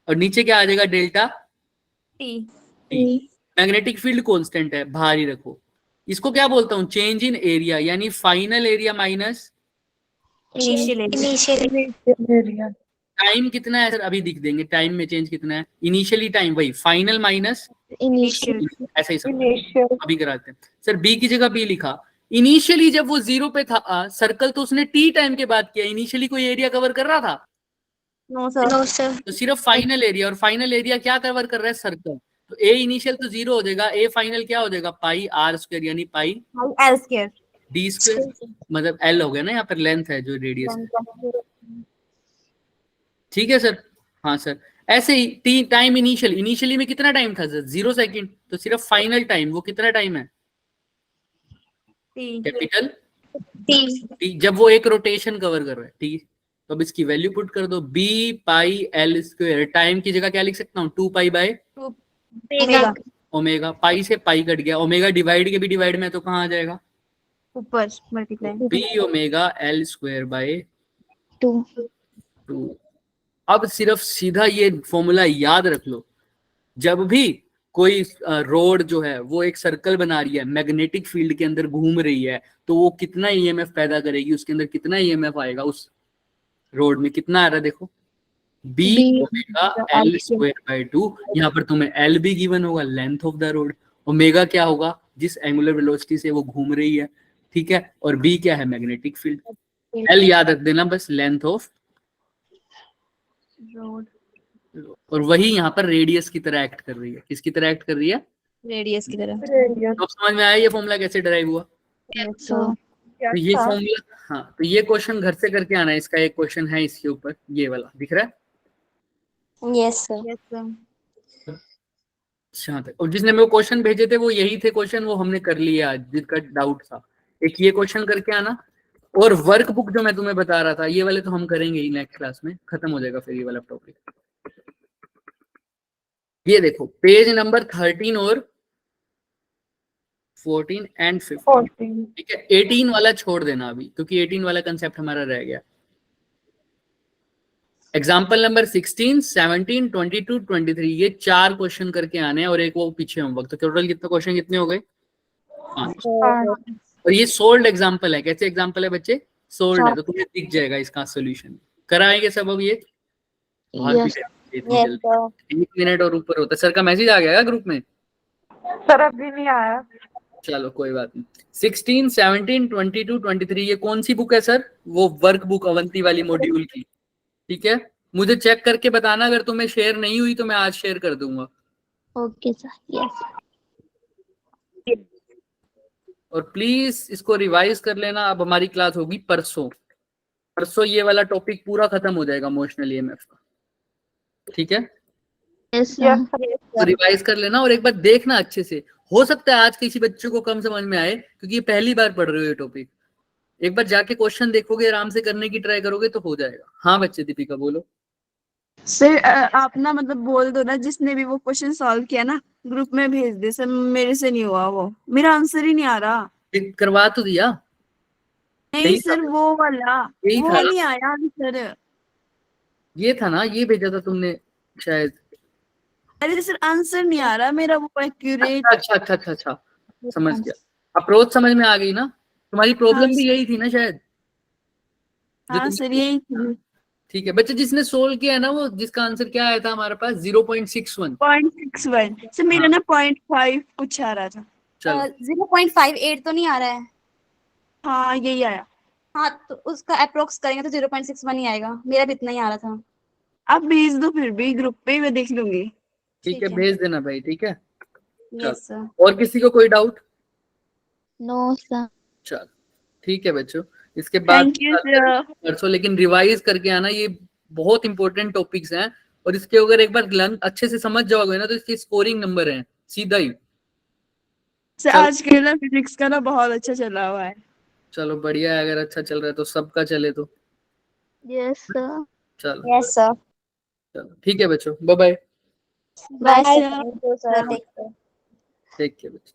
और नीचे क्या आ जाएगा delta T. Magnetic field constant है, बाहर ही रखो। इसको क्या बोलता हूँ चेंज इन एरिया, यानी final area minus initial area. Time कितना है सर, अभी दिख देंगे टाइम में चेंज कितना है। इनिशियली टाइम वही फाइनल माइनस इनिशियल ऐसा ही सब अभी कराते हैं सर। बी की जगह बी लिखा। इनिशियली जब वो 0 पे था सर्कल, तो उसने टी टाइम के बाद किया। इनिशियली कोई एरिया कवर कर रहा था? नो सर तो सिर्फ फाइनल एरिया, और फाइनल एरिया क्या कवर कर रहा है? सर्कल। तो ए इनिशियल तो 0 हो जाएगा, ए फाइनल क्या हो जाएगा? पाई आर स्क्वायर, यानी पाई एल स्क्वायर। डी स्क्वायर, मतलब एल हो गया ना, यहाँ पर लेंथ है जो रेडियस है। ठीक है सर। हाँ सर, ऐसे ही टी टाइम इनिशियली में कितना टाइम था सर? 0 सेकंड। तो सिर्फ फाइनल टाइम वो कितना टाइम है? कैपिटल टी, जब वो एक रोटेशन कवर कर रहा है। टी, तो अब इसकी वैल्यू पुट कर दो, B pi L square. Time की जगह क्या लिख सकता हूँ? 2 pi by omega omega. Pi से पाई कट गया, ओमेगा डिवाइड के भी डिवाइड में तो कहाँ आ जाएगा? ऊपर multiply. B omega L square by 2 2। अब सिर्फ सीधा ये फॉर्मूला याद रख लो, जब भी कोई रोड जो है वो एक सर्कल बना रही है, मैग्नेटिक फील्ड के अंदर घूम रही है, तो वो कितना ईएमएफ पैदा करेगी, उसके अंदर कितना ईएमएफ आएगा, उस रोड में कितना आ रहा है देखो, B omega L square by 2। यहाँ पर तुम्हें एल भी गिवन होगा, length of the road. Omega क्या होगा? जिस एंगुलर वेलोसिटी से वो घूम रही है, ठीक है। और बी क्या है? Magnetic field. एल याद रख देना बस, लेंथ ऑफ रोड। और वही यहाँ पर रेडियस की तरह एक्ट कर रही है। किसकी तरह एक्ट कर रही है? रेडियस की तरफ। तो समझ में आया ये फॉर्मूला कैसे डराइव हुआ? तो ये फॉर्मूला, हाँ, तो ये क्वेश्चन घर से करके आना है। इसका एक क्वेश्चन है इसके ऊपर, ये वाला दिख रहा है? यस सर अच्छा, और जिसने मेरे को क्वेश्चन भेजे थे वो यही थे क्वेश्चन, वो हमने कर लिया आज, जिसका डाउट था। एक ये क्वेश्चन करके आना, और वर्क बुक जो मैं तुम्हें बता रहा था, ये वाले तो हम करेंगे ही नेक्स्ट क्लास में, खत्म हो जाएगा फिर ये वाला टॉपिक। ये देखो पेज नंबर 13 और 14 एंड 15, ठीक है। 18 वाला छोड़ देना अभी, क्योंकि 18 वाला कंसेप्ट हमारा रह गया। एग्जाम्पल नंबर 16, 17, 22, 23, ये 4 क्वेश्चन करके आने हैं और एक वो पीछे होमवर्क। तो टोटल कितने क्वेश्चन कितने हो गए? 5। और ये सोल्ड एग्जाम्पल है। कैसे एग्जाम्पल है बच्चे? सोल्ड है, तो तुम्हें दिख जाएगा इसका सोल्यूशन। कराएंगे सब अब ये? इतनी जल्दी? 1 मिनट और ऊपर होता है। सर का मैसेज आ गया ग्रुप में? सर अभी नहीं आया। चलो कोई बात नहीं। 16, 17, 22, 23, ये कौन सी बुक है सर? वो वर्क बुक अवंती वाली मॉड्यूल की, ठीक है। मुझे चेक करके बताना, अगर तुम्हें शेयर नहीं हुई तो मैं आज शेयर कर दूंगा। ओके सर यस और प्लीज इसको रिवाइज कर लेना। अब हमारी क्लास होगी परसों। परसों ये वाला टॉपिक पूरा खत्म हो जाएगा, इमोशनल ईएमएफ का, ठीक है। यस तो रिवाइज कर लेना और एक बार देखना अच्छे से। हो सकता है आज किसी बच्चे को कम समझ में आए, क्योंकि ये पहली बार पढ़ रहे हो ये टॉपिक। एक बार जाके क्वेश्चन देखोगे, आराम से करने की ट्राई करोगे तो हो जाएगा। हाँ बच्चे, दीपिका बोलो। सर आप ना मतलब बोल दो ना, जिसने भी वो क्वेश्चन सॉल्व किया ना ग्रुप में भेज दे सर। मेरे से नहीं हुआ वो, मेरा आंसर ही नहीं आ रहा। करवा तो दिया। नहीं यही सर था। वो वाला, यही वो था। नहीं आया आंसर। ये था ना, ये भेजा था तुमने शायद। अरे सर आंसर नहीं आ रहा मेरा वो एक्यूरेट। अच्छा अच्छा अच्छा अच्छा, समझ गया। अप्रोच समझ में आ गई ना? तुम्हारी प्रॉब्लम भी यही थी ना शायद, जो हाँ तुमने सर यही थी। ठीक है बच्चे, जिसने सोल्व किया है ना, वो जिसका आंसर क्या आया था हमारे पास 0.61। 0.61 सर, मेरा ना 0.5 कुछ आ रहा था। चलो 0.58 तो नहीं आ रहा है? हाँ यही आया। हाँ तो उसका अप्रोक्स करेंगे तो 0.61 ही आएगा। मेरा भी इतना ही आ रहा था। आप भेज दो फिर भी ग्रुप पे, मैं देख लूंगी। ठीक है, भेज देना भाई, ठीक है। Yes sir. और किसी को कोई डाउट? नो सर चलो ठीक है बच्चों, इसके बाद थैंक यू सर। परसों लेकिन रिवाइज करके आना, ये बहुत इंपॉर्टेंट टॉपिक्स हैं। और इसके अगर एक बार अच्छे से समझ जाओगे ना, तो इसके स्कोरिंग नंबर हैं सीधा ही। सर आज के ना फिजिक्स का ना बहुत अच्छा चला हुआ है। चलो बढ़िया है, अगर अच्छा चल रहा है तो सबका चले तो। यस सर चलो यस सर चलो ठीक है बच्चों, bye bye. Bye Bye, sir sir. Take care take care बच्चों।